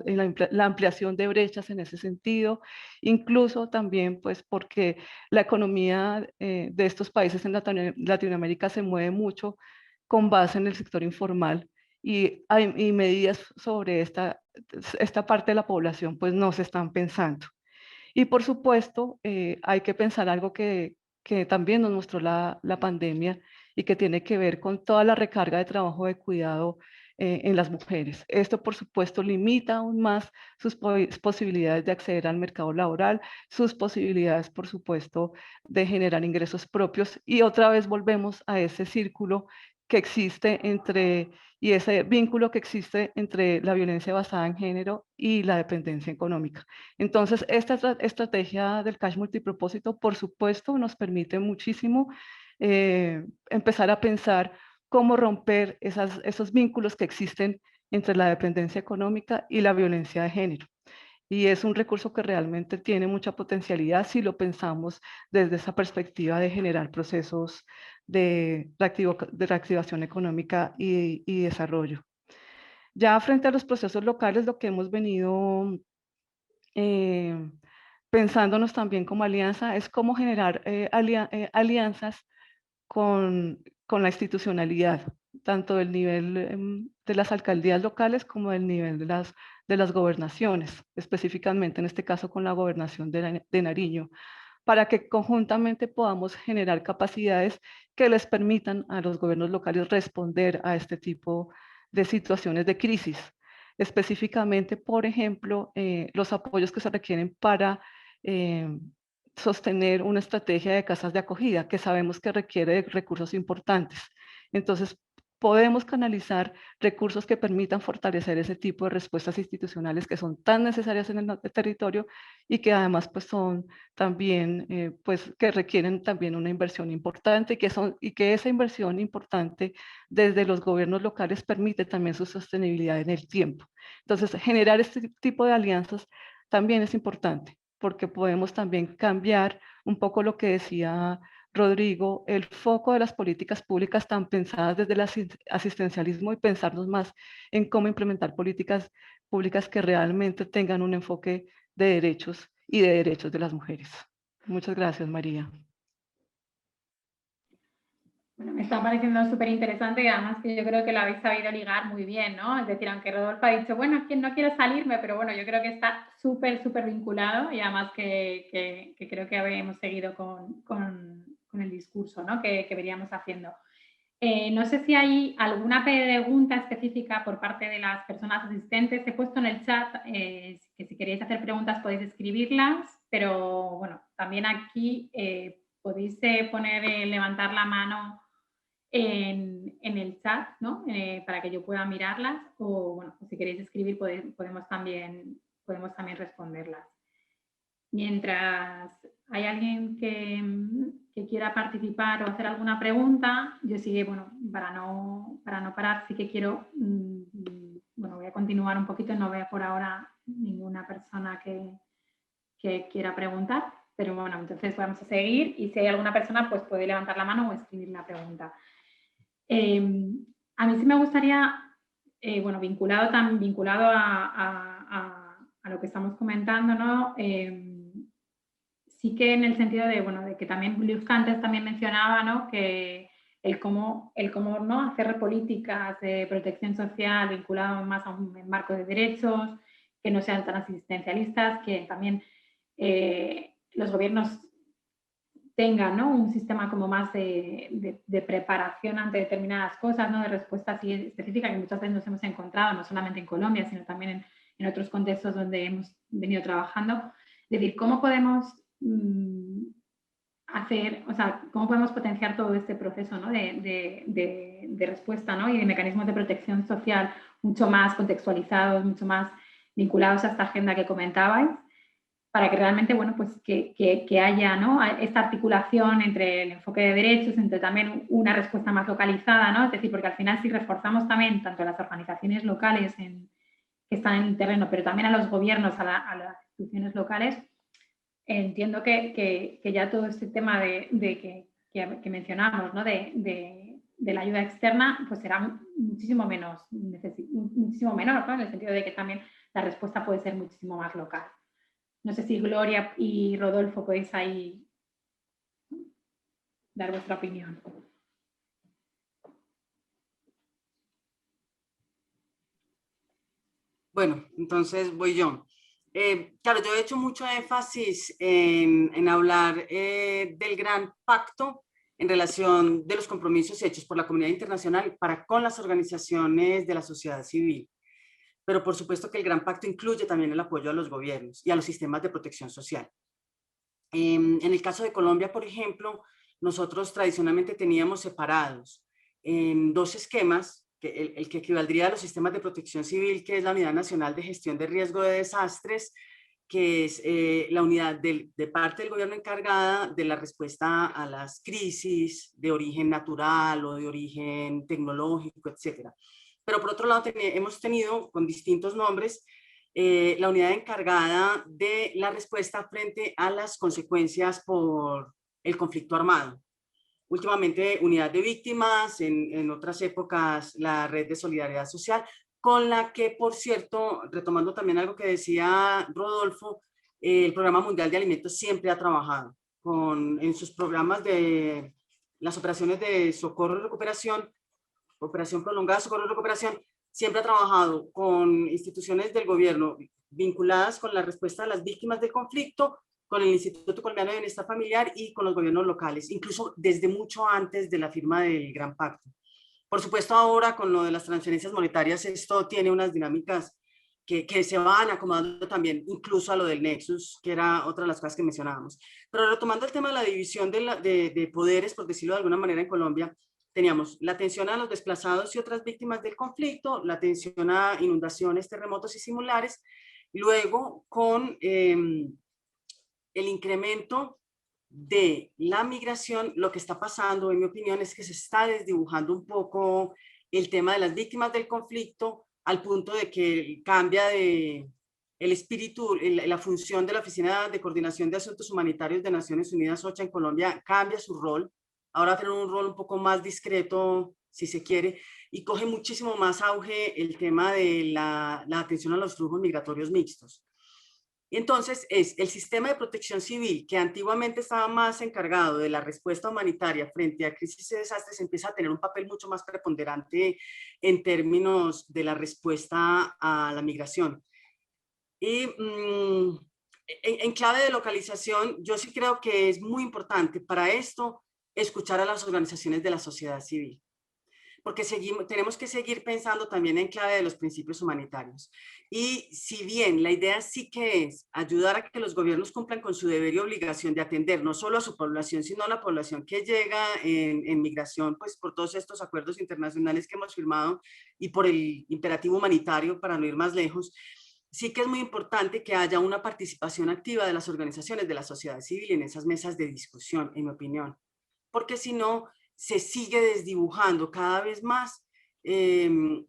ampliación de brechas en ese sentido, incluso también pues porque la economía de estos países en Latinoamérica se mueve mucho con base en el sector informal y medidas sobre esta parte de la población pues no se están pensando. Y por supuesto, hay que pensar algo que también nos mostró la pandemia y que tiene que ver con toda la recarga de trabajo de cuidado en las mujeres. Esto, por supuesto, limita aún más sus posibilidades de acceder al mercado laboral, sus posibilidades, por supuesto, de generar ingresos propios. Y otra vez volvemos a ese círculo que existe y ese vínculo que existe entre la violencia basada en género y la dependencia económica. Entonces, esta estrategia del cash multipropósito, por supuesto, nos permite muchísimo empezar a pensar cómo romper esos vínculos que existen entre la dependencia económica y la violencia de género. Y es un recurso que realmente tiene mucha potencialidad si lo pensamos desde esa perspectiva de generar procesos de reactivación económica y desarrollo. Ya frente a los procesos locales, lo que hemos venido pensándonos también como alianza es cómo generar alianzas con la institucionalidad, tanto del nivel de las alcaldías locales como del nivel de las gobernaciones, específicamente en este caso con la gobernación de Nariño, para que conjuntamente podamos generar capacidades que les permitan a los gobiernos locales responder a este tipo de situaciones de crisis. Específicamente, por ejemplo, los apoyos que se requieren para sostener una estrategia de casas de acogida, que sabemos que requiere de recursos importantes. Entonces, podemos canalizar recursos que permitan fortalecer ese tipo de respuestas institucionales que son tan necesarias en el territorio y que además pues son también, pues que requieren también una inversión importante y que esa inversión importante desde los gobiernos locales permite también su sostenibilidad en el tiempo. Entonces, generar este tipo de alianzas también es importante porque podemos también cambiar un poco lo que decía Rodrigo, el foco de las políticas públicas tan pensadas desde el asistencialismo y pensarnos más en cómo implementar políticas públicas que realmente tengan un enfoque de derechos y de derechos de las mujeres. Muchas gracias, María. Bueno, me está pareciendo súper interesante y además que yo creo que lo habéis sabido ligar muy bien, ¿no? Es decir, aunque Rodolfo ha dicho, bueno, es que no quiero salirme, pero bueno, yo creo que está súper vinculado y además que creo que hemos seguido con el discurso, ¿no? Que veníamos haciendo. No sé si hay alguna pregunta específica por parte de las personas asistentes. He puesto en el chat que si queréis hacer preguntas podéis escribirlas, pero bueno, también aquí podéis levantar la mano en el chat, ¿no? Para que yo pueda mirarlas o bueno, si queréis escribir podemos también responderlas. Mientras hay alguien que quiera participar o hacer alguna pregunta, yo sigue, bueno, para no parar, sí que quiero, bueno, voy a continuar un poquito, no veo por ahora ninguna persona que quiera preguntar, pero bueno, entonces vamos a seguir y si hay alguna persona, pues puede levantar la mano o escribir la pregunta. A mí sí me gustaría, bueno, vinculado a lo que estamos comentando, ¿no? Sí que en el sentido de, bueno, de que también Luzca antes también mencionaba, ¿no? Que el cómo ¿no? hacer políticas de protección social vinculado más a un marco de derechos, que no sean tan asistencialistas, que también los gobiernos tengan, ¿no? un sistema como más de preparación ante determinadas cosas, ¿no? de respuesta así específica que muchas veces nos hemos encontrado, no solamente en Colombia, sino también en otros contextos donde hemos venido trabajando. Es decir, ¿cómo podemos cómo podemos potenciar todo este proceso, ¿no? de respuesta, ¿no? y de mecanismos de protección social mucho más contextualizados, mucho más vinculados a esta agenda que comentabais? para que realmente, bueno, pues que haya, ¿no?, esta articulación entre el enfoque de derechos, entre también una respuesta más localizada, ¿no? Es decir, porque al final si reforzamos también tanto las organizaciones locales que están en el terreno, pero también a los gobiernos, a las instituciones locales, entiendo que ya todo este tema que mencionamos, ¿no?, de la ayuda externa, pues será muchísimo menor, ¿no?, en el sentido de que también la respuesta puede ser muchísimo más local. No sé si Gloria y Rodolfo podéis ahí dar vuestra opinión. Bueno, entonces voy yo. Claro, yo he hecho mucho énfasis en hablar del gran pacto en relación de los compromisos hechos por la comunidad internacional para con las organizaciones de la sociedad civil. Pero por supuesto que el gran pacto incluye también el apoyo a los gobiernos y a los sistemas de protección social. En el caso de Colombia, por ejemplo, nosotros tradicionalmente teníamos separados en dos esquemas, el que equivaldría a los sistemas de protección civil, que es la Unidad Nacional de Gestión de Riesgo de Desastres, que es la unidad de parte del gobierno encargada de la respuesta a las crisis de origen natural o de origen tecnológico, etcétera. Pero por otro lado hemos tenido con distintos nombres la unidad encargada de la respuesta frente a las consecuencias por el conflicto armado. Últimamente unidad de víctimas, en otras épocas la red de solidaridad social, con la que, por cierto, retomando también algo que decía Rodolfo, el Programa Mundial de Alimentos siempre ha trabajado en sus programas de las operaciones de socorro y recuperación, operación prolongada, socorro y recuperación, siempre ha trabajado con instituciones del gobierno vinculadas con la respuesta a las víctimas del conflicto, con el Instituto Colombiano de Bienestar Familiar y con los gobiernos locales, incluso desde mucho antes de la firma del Gran Pacto. Por supuesto, ahora con lo de las transferencias monetarias, esto tiene unas dinámicas que se van acomodando también, incluso a lo del Nexus, que era otra de las cosas que mencionábamos. Pero retomando el tema de la división de poderes, por decirlo de alguna manera, en Colombia, teníamos la atención a los desplazados y otras víctimas del conflicto, la atención a inundaciones, terremotos y similares, luego con el incremento de la migración. Lo que está pasando, en mi opinión, es que se está desdibujando un poco el tema de las víctimas del conflicto, al punto de que cambia el espíritu, la función de la Oficina de Coordinación de Asuntos Humanitarios de Naciones Unidas, OCHA, en Colombia, cambia su rol. Ahora tiene un rol un poco más discreto, si se quiere, y coge muchísimo más auge el tema de la atención a los flujos migratorios mixtos. Y entonces es el sistema de protección civil, que antiguamente estaba más encargado de la respuesta humanitaria frente a crisis y desastres, empieza a tener un papel mucho más preponderante en términos de la respuesta a la migración. Y en clave de localización, yo sí creo que es muy importante para esto escuchar a las organizaciones de la sociedad civil, porque tenemos que seguir pensando también en clave de los principios humanitarios. Y si bien la idea sí que es ayudar a que los gobiernos cumplan con su deber y obligación de atender no solo a su población, sino a la población que llega en migración, pues por todos estos acuerdos internacionales que hemos firmado y por el imperativo humanitario, para no ir más lejos, sí que es muy importante que haya una participación activa de las organizaciones de la sociedad civil en esas mesas de discusión, en mi opinión, porque si no, se sigue desdibujando cada vez más lo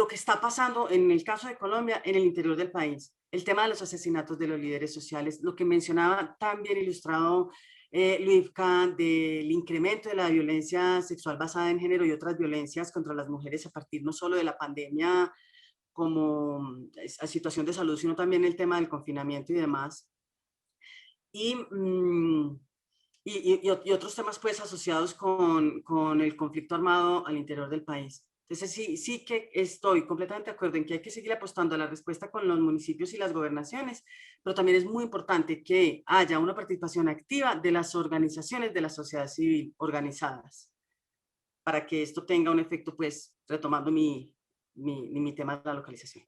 que está pasando en el caso de Colombia en el interior del país. El tema de los asesinatos de los líderes sociales, lo que mencionaba tan bien ilustrado Luivka, del incremento de la violencia sexual basada en género y otras violencias contra las mujeres a partir no solo de la pandemia como a situación de salud, sino también el tema del confinamiento y demás. Y otros temas pues asociados con el conflicto armado al interior del país. Entonces sí que estoy completamente de acuerdo en que hay que seguir apostando a la respuesta con los municipios y las gobernaciones, pero también es muy importante que haya una participación activa de las organizaciones de la sociedad civil organizadas, para que esto tenga un efecto, pues retomando mi tema de la localización.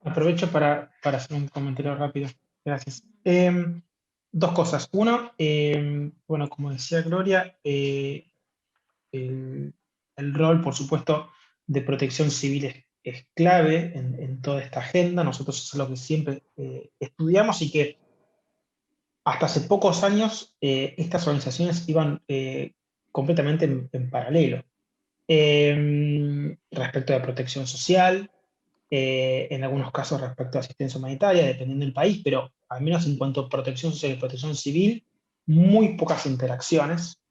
Aprovecho para hacer un comentario rápido. Gracias. Dos cosas. Uno, bueno, como decía Gloria, el rol, por supuesto, de protección civil es es clave en toda esta agenda. Nosotros es lo que siempre estudiamos y que hasta hace pocos años estas organizaciones iban completamente en paralelo. Respecto de protección social, en algunos casos respecto a asistencia humanitaria, dependiendo del país, pero al menos en cuanto a protección social y protección civil, muy pocas interacciones.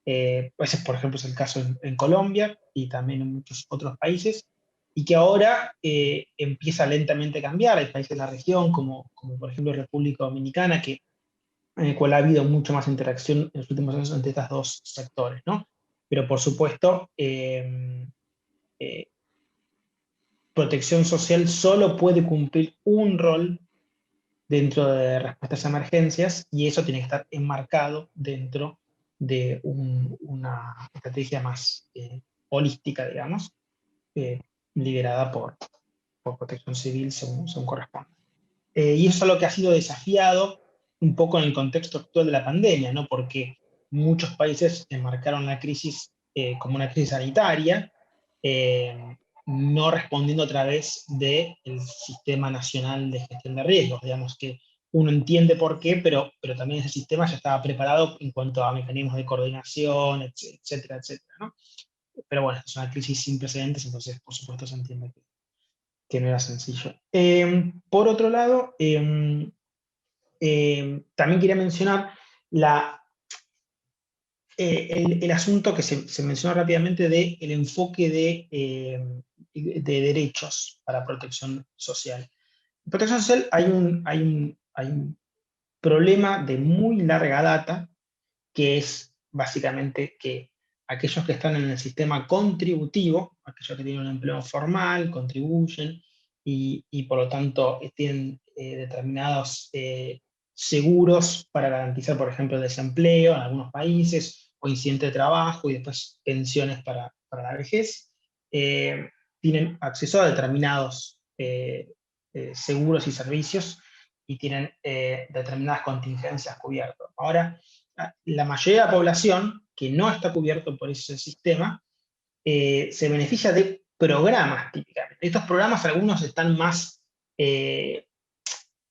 Ese, por ejemplo, es el caso en Colombia y también en muchos otros países, y que ahora empieza lentamente a cambiar. Hay países de la región, como por ejemplo República Dominicana, en el cual ha habido mucho más interacción en los últimos años entre estos dos sectores, ¿no? Pero por supuesto, protección social solo puede cumplir un rol dentro de respuestas a emergencias y eso tiene que estar enmarcado dentro de una estrategia más holística, digamos, eh, liderada por protección civil según corresponde. Y eso es lo que ha sido desafiado un poco en el contexto actual de la pandemia, ¿no? Porque muchos países enmarcaron la crisis como una crisis sanitaria, no respondiendo a través del Sistema Nacional de Gestión de Riesgos. Digamos que uno entiende por qué, pero también ese sistema ya estaba preparado en cuanto a mecanismos de coordinación, etcétera, etcétera, ¿no? Pero bueno, es una crisis sin precedentes, entonces por supuesto se entiende que no era sencillo. Por otro lado, también quería mencionar el asunto que se mencionó rápidamente del enfoque de derechos para protección social. En protección social hay un problema de muy larga data, que es básicamente que aquellos que están en el sistema contributivo, aquellos que tienen un empleo formal, contribuyen y por lo tanto tienen determinados seguros para garantizar, por ejemplo, desempleo en algunos países, o incidente de trabajo y después pensiones para la vejez, tienen acceso a determinados seguros y servicios y tienen determinadas contingencias cubiertas. Ahora, la mayoría de la población que no está cubierto por ese sistema se beneficia de programas típicamente. Estos programas, algunos están más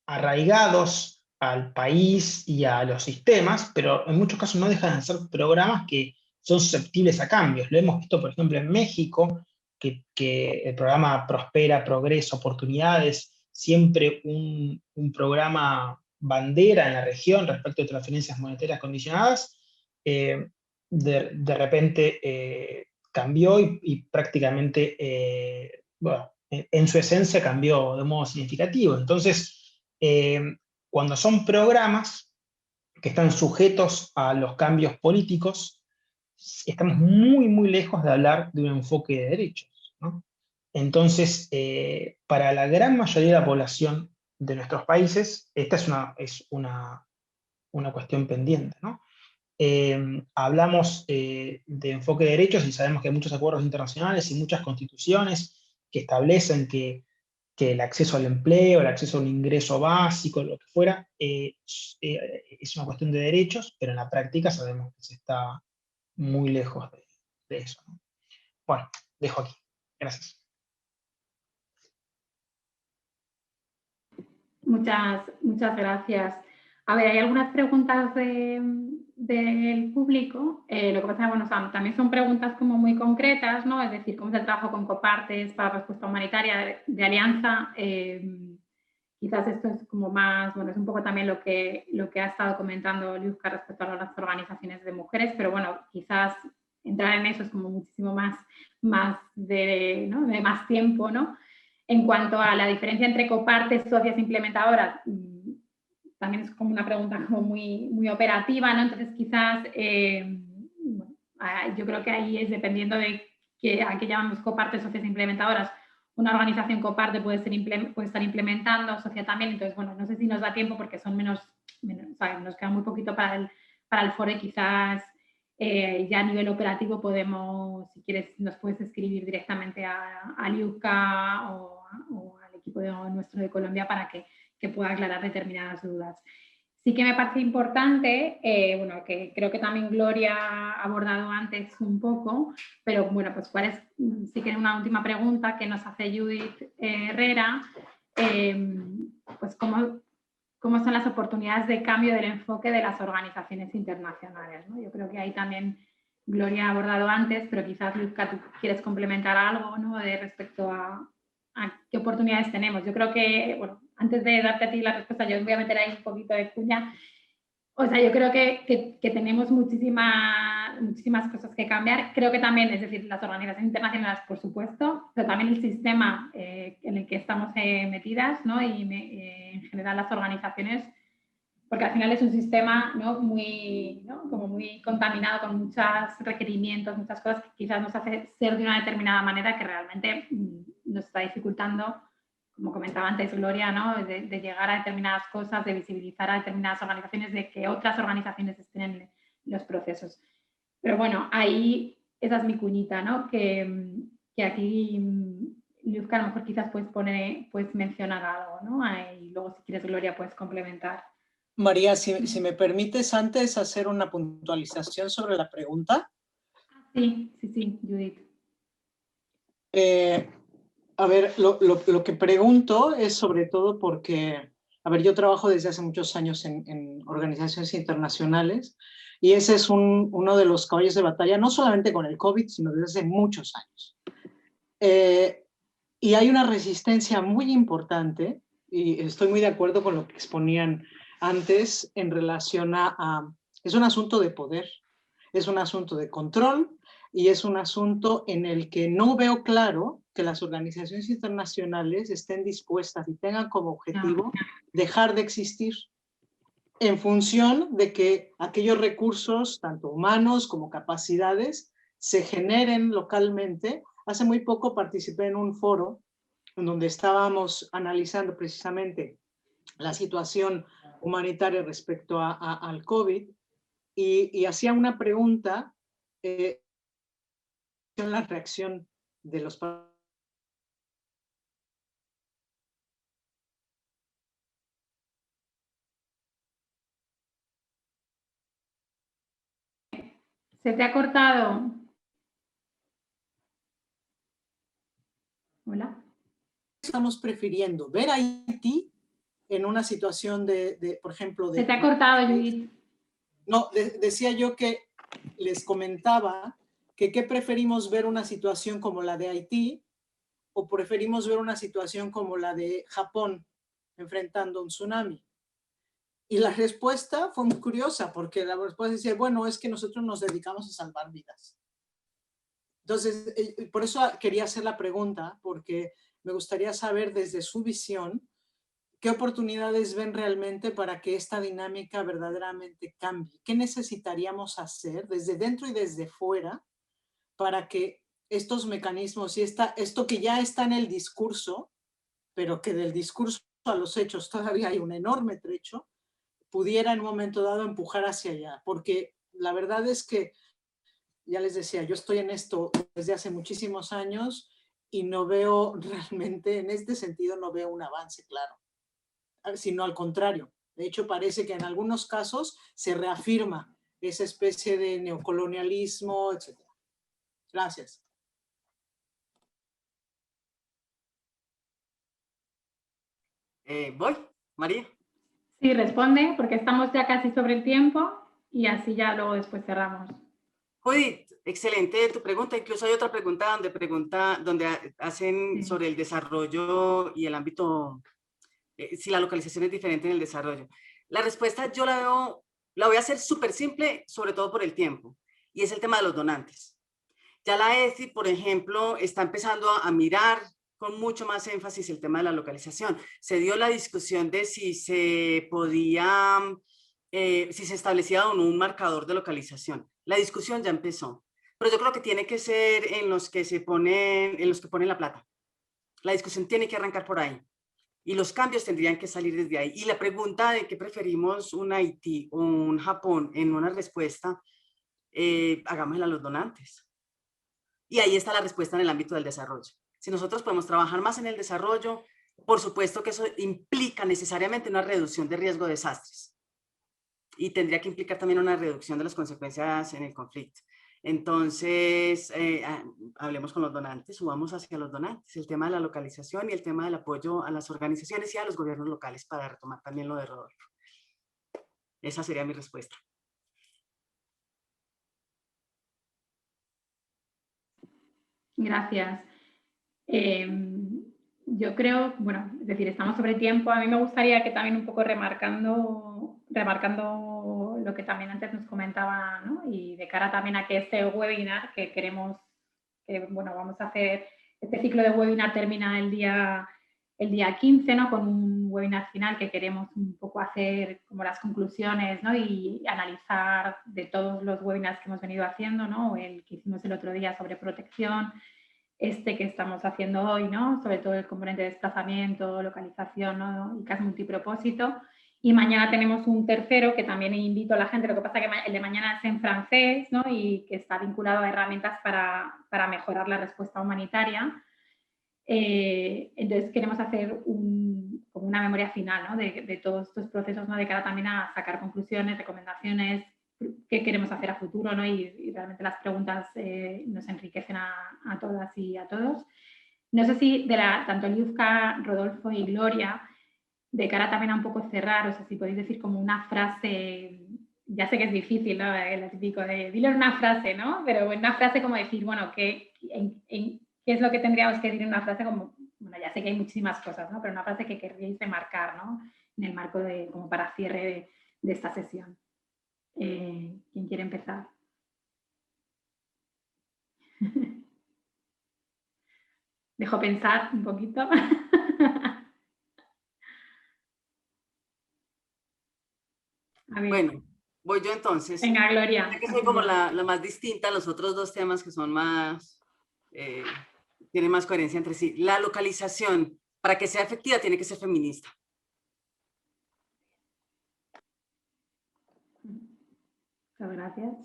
arraigados al país y a los sistemas, pero en muchos casos no dejan de ser programas que son susceptibles a cambios. Lo hemos visto, por ejemplo, en México, que el programa Prospera, Progreso, Oportunidades, siempre un programa bandera en la región respecto de transferencias monetarias condicionadas, de repente cambió y prácticamente, bueno, en su esencia cambió de modo significativo. Entonces, cuando son programas que están sujetos a los cambios políticos, estamos muy, muy lejos de hablar de un enfoque de derechos, ¿no? Entonces, para la gran mayoría de la población de nuestros países, esta es una cuestión pendiente, ¿no? Hablamos de enfoque de derechos y sabemos que hay muchos acuerdos internacionales y muchas constituciones que establecen que el acceso al empleo, el acceso a un ingreso básico, lo que fuera, es una cuestión de derechos, pero en la práctica sabemos que se está muy lejos de eso, ¿no? Bueno, dejo aquí. Gracias. Muchas gracias. A ver, hay algunas preguntas del público. Lo que pasa es que, bueno, también son preguntas como muy concretas, ¿no? Es decir, cómo es el trabajo con Copartes para respuesta humanitaria de Alianza. Quizás esto es como más, bueno, es un poco también lo que ha estado comentando Liuzka respecto a las organizaciones de mujeres, pero bueno, quizás entrar en eso es como muchísimo más de más tiempo, ¿no? En cuanto a la diferencia entre copartes, socias implementadoras, también es como una pregunta como muy operativa, ¿no? Entonces quizás yo creo que ahí es dependiendo de a qué llamamos copartes, socias implementadoras. Una organización coparte puede estar implementando, socia también, entonces, bueno, no sé si nos da tiempo porque son menos ¿sabes? Nos queda muy poquito para el foro y quizás ya a nivel operativo podemos, si quieres, nos puedes escribir directamente a Liuzka o al equipo nuestro de Colombia para que pueda aclarar determinadas dudas. Sí que me parece importante, bueno, que creo que también Gloria ha abordado antes un poco, pero bueno, pues cuál es, sí que una última pregunta que nos hace Judith Herrera, pues cómo son las oportunidades de cambio del enfoque de las organizaciones internacionales, ¿no? Yo creo que ahí también Gloria ha abordado antes, pero quizás, Luzca, tú quieres complementar algo, ¿no?, de respecto a qué oportunidades tenemos. Yo creo que, bueno, antes de darte a ti la respuesta, yo os voy a meter ahí un poquito de cuña. O sea, yo creo que tenemos muchísimas cosas que cambiar. Creo que también, es decir, las organizaciones internacionales, por supuesto, pero también el sistema en el que estamos metidas, ¿no? Y en general las organizaciones, porque al final es un sistema, ¿no?, como muy contaminado con muchos requerimientos, muchas cosas que quizás nos hace ser de una determinada manera que realmente nos está dificultando, como comentaba antes Gloria, ¿no?, de llegar a determinadas cosas, de visibilizar a determinadas organizaciones, de que otras organizaciones estén en los procesos. Pero bueno, ahí esa es mi cuñita, ¿no?, que aquí Luzca, a lo mejor quizás puedes mencionar algo, ¿no? Y luego si quieres, Gloria, puedes complementar. María, si me permites antes hacer una puntualización sobre la pregunta. Sí, Judith. A ver, lo que pregunto es sobre todo porque, a ver, yo trabajo desde hace muchos años en organizaciones internacionales y ese es uno de los caballos de batalla, no solamente con el COVID, sino desde hace muchos años. Y hay una resistencia muy importante, y estoy muy de acuerdo con lo que exponían antes en relación es un asunto de poder, es un asunto de control y es un asunto en el que no veo claro que las organizaciones internacionales estén dispuestas y tengan como objetivo dejar de existir en función de que aquellos recursos, tanto humanos como capacidades, se generen localmente. Hace muy poco participé en un foro en donde estábamos analizando precisamente la situación humanitaria respecto al COVID y hacía una pregunta la reacción de los países. ¿Se te ha cortado? Hola. Estamos prefiriendo ver a Haití en una situación por ejemplo, Se te ha cortado, Judith. No, decía yo que les comentaba que qué preferimos ver una situación como la de Haití o preferimos ver una situación como la de Japón enfrentando un tsunami. Y la respuesta fue muy curiosa porque la respuesta decía, bueno, es que nosotros nos dedicamos a salvar vidas. Entonces, por eso quería hacer la pregunta, porque me gustaría saber desde su visión qué oportunidades ven realmente para que esta dinámica verdaderamente cambie. ¿Qué necesitaríamos hacer desde dentro y desde fuera para que estos mecanismos y esto que ya está en el discurso, pero que del discurso a los hechos todavía hay un enorme trecho, pudiera en un momento dado empujar hacia allá? Porque la verdad es que, ya les decía, yo estoy en esto desde hace muchísimos años y no veo realmente, en este sentido, no veo un avance claro, sino al contrario. De hecho, parece que en algunos casos se reafirma esa especie de neocolonialismo, etc. Gracias. ¿Voy, María? Sí, responde, porque estamos ya casi sobre el tiempo y así ya luego después cerramos. Judith, excelente tu pregunta. Incluso hay otra pregunta donde hacen sobre el desarrollo y el ámbito, si la localización es diferente en el desarrollo. La respuesta yo la voy a hacer súper simple, sobre todo por el tiempo, y es el tema de los donantes. Ya la ESI, por ejemplo, está empezando a mirar con mucho más énfasis el tema de la localización. Se dio la discusión de si se podía, si se establecía o no un marcador de localización. La discusión ya empezó, pero yo creo que tiene que ser en los que ponen la plata. La discusión tiene que arrancar por ahí y los cambios tendrían que salir desde ahí. Y la pregunta de qué preferimos un Haití o un Japón en una respuesta, hagámosla a los donantes. Y ahí está la respuesta en el ámbito del desarrollo. Si nosotros podemos trabajar más en el desarrollo, por supuesto que eso implica necesariamente una reducción de riesgo de desastres. y tendría que implicar también una reducción de las consecuencias en el conflicto. Entonces, hablemos con los donantes, subamos hacia los donantes, el tema de la localización y el tema del apoyo a las organizaciones y a los gobiernos locales, para retomar también lo de Rodolfo. Esa sería mi respuesta. Gracias. Yo creo, bueno, es decir, estamos sobre tiempo. A mí me gustaría que también un poco remarcando lo que también antes nos comentaba, ¿no? Y de cara también a que este webinar que queremos, bueno, vamos a hacer, este ciclo de webinar termina el día 15, ¿no? Con un webinar final que queremos un poco hacer como las conclusiones, ¿no? Y analizar de todos los webinars que hemos venido haciendo, ¿no? El que hicimos el otro día sobre protección, este que estamos haciendo hoy, ¿no? Sobre todo el componente de desplazamiento, localización, ¿no? Y CAS multipropósito. Y mañana tenemos un tercero que también invito a la gente, lo que pasa es que el de mañana es en francés, ¿no? Y que está vinculado a herramientas para mejorar la respuesta humanitaria. Entonces queremos hacer como una memoria final, ¿no? de todos estos procesos, ¿no? De cara también a sacar conclusiones, recomendaciones, qué queremos hacer a futuro, ¿no? Y realmente las preguntas nos enriquecen a todas y a todos. No sé si tanto Liuzka, Rodolfo y Gloria, de cara también a un poco cerrar, o sea, si podéis decir como una frase, ya sé que es difícil, ¿no? Lo típico de dile una frase, ¿no? Pero una frase como decir, bueno, ¿qué es lo que tendríamos que decir en una frase? Como, bueno, ya sé que hay muchísimas cosas, ¿no? Pero una frase que querríais remarcar, ¿no? En el marco como para cierre de esta sesión. ¿Quién quiere empezar? Dejo pensar un poquito. Bueno, voy yo entonces. Venga, Gloria. Ya que soy como la más distinta a los otros dos temas que son más, tienen más coherencia entre sí. La localización, para que sea efectiva, tiene que ser feminista. Muchas gracias.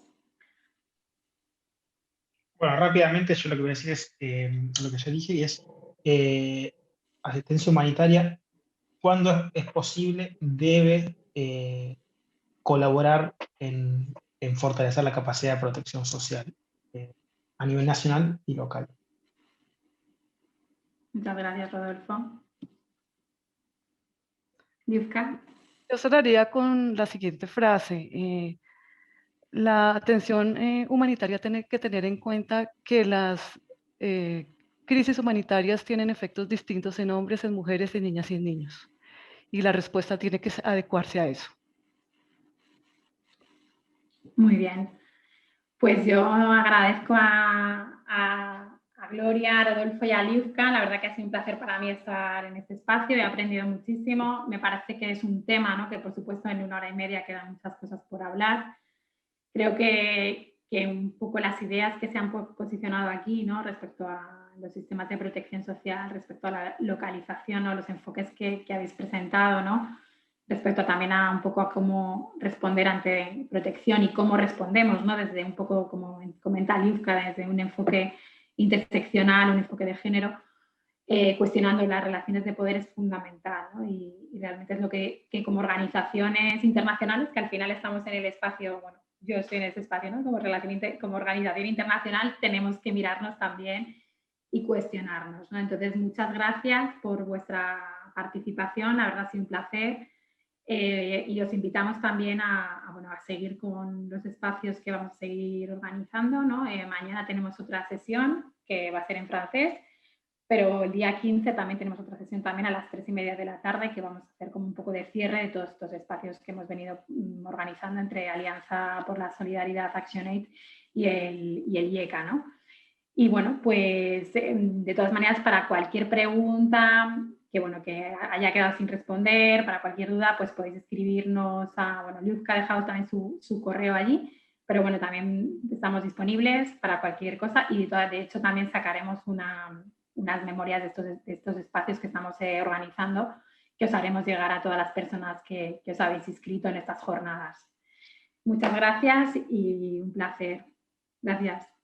Bueno, rápidamente yo lo que voy a decir es lo que ya dije, y es asistencia humanitaria, cuando es posible, debe colaborar en fortalecer la capacidad de protección social a nivel nacional y local. Muchas gracias, Rodolfo. Liuzka. Yo cerraría con la siguiente frase. La atención humanitaria tiene que tener en cuenta que las crisis humanitarias tienen efectos distintos en hombres, en mujeres, en niñas y en niños. Y la respuesta tiene que adecuarse a eso. Muy bien. Pues yo agradezco a Gloria, a Rodolfo y a Liuzka. La verdad que ha sido un placer para mí estar en este espacio. He aprendido muchísimo. Me parece que es un tema, ¿no? Que por supuesto en 1 hora y media quedan muchas cosas por hablar. Creo que un poco las ideas que se han posicionado aquí, ¿no? Respecto a los sistemas de protección social, respecto a la localización, ¿no? Los enfoques que habéis presentado, ¿no? Respecto también a un poco a cómo responder ante protección y cómo respondemos, ¿no? Desde un poco, como comenta Liuzka, desde un enfoque interseccional, un enfoque de género, cuestionando las relaciones de poder es fundamental, ¿no? Y realmente es lo que como organizaciones internacionales, que al final estamos en el espacio, bueno, yo estoy en ese espacio, ¿no? Como organización internacional tenemos que mirarnos también y cuestionarnos, ¿no? Entonces, muchas gracias por vuestra participación, la verdad ha sido un placer. Y os invitamos también a seguir con los espacios que vamos a seguir organizando, ¿no? Mañana tenemos otra sesión que va a ser en francés, pero el día 15 también tenemos otra sesión también a las 3:30 de la tarde que vamos a hacer como un poco de cierre de todos estos espacios que hemos venido organizando entre Alianza por la Solidaridad, ActionAid y el IECA, ¿no? Y bueno, pues de todas maneras, para cualquier pregunta que haya quedado sin responder, para cualquier duda, pues podéis escribirnos Liuzka ha dejado también su correo allí, pero bueno, también estamos disponibles para cualquier cosa y de hecho también sacaremos unas memorias de estos espacios que estamos organizando, que os haremos llegar a todas las personas que os habéis inscrito en estas jornadas. Muchas gracias y un placer. Gracias.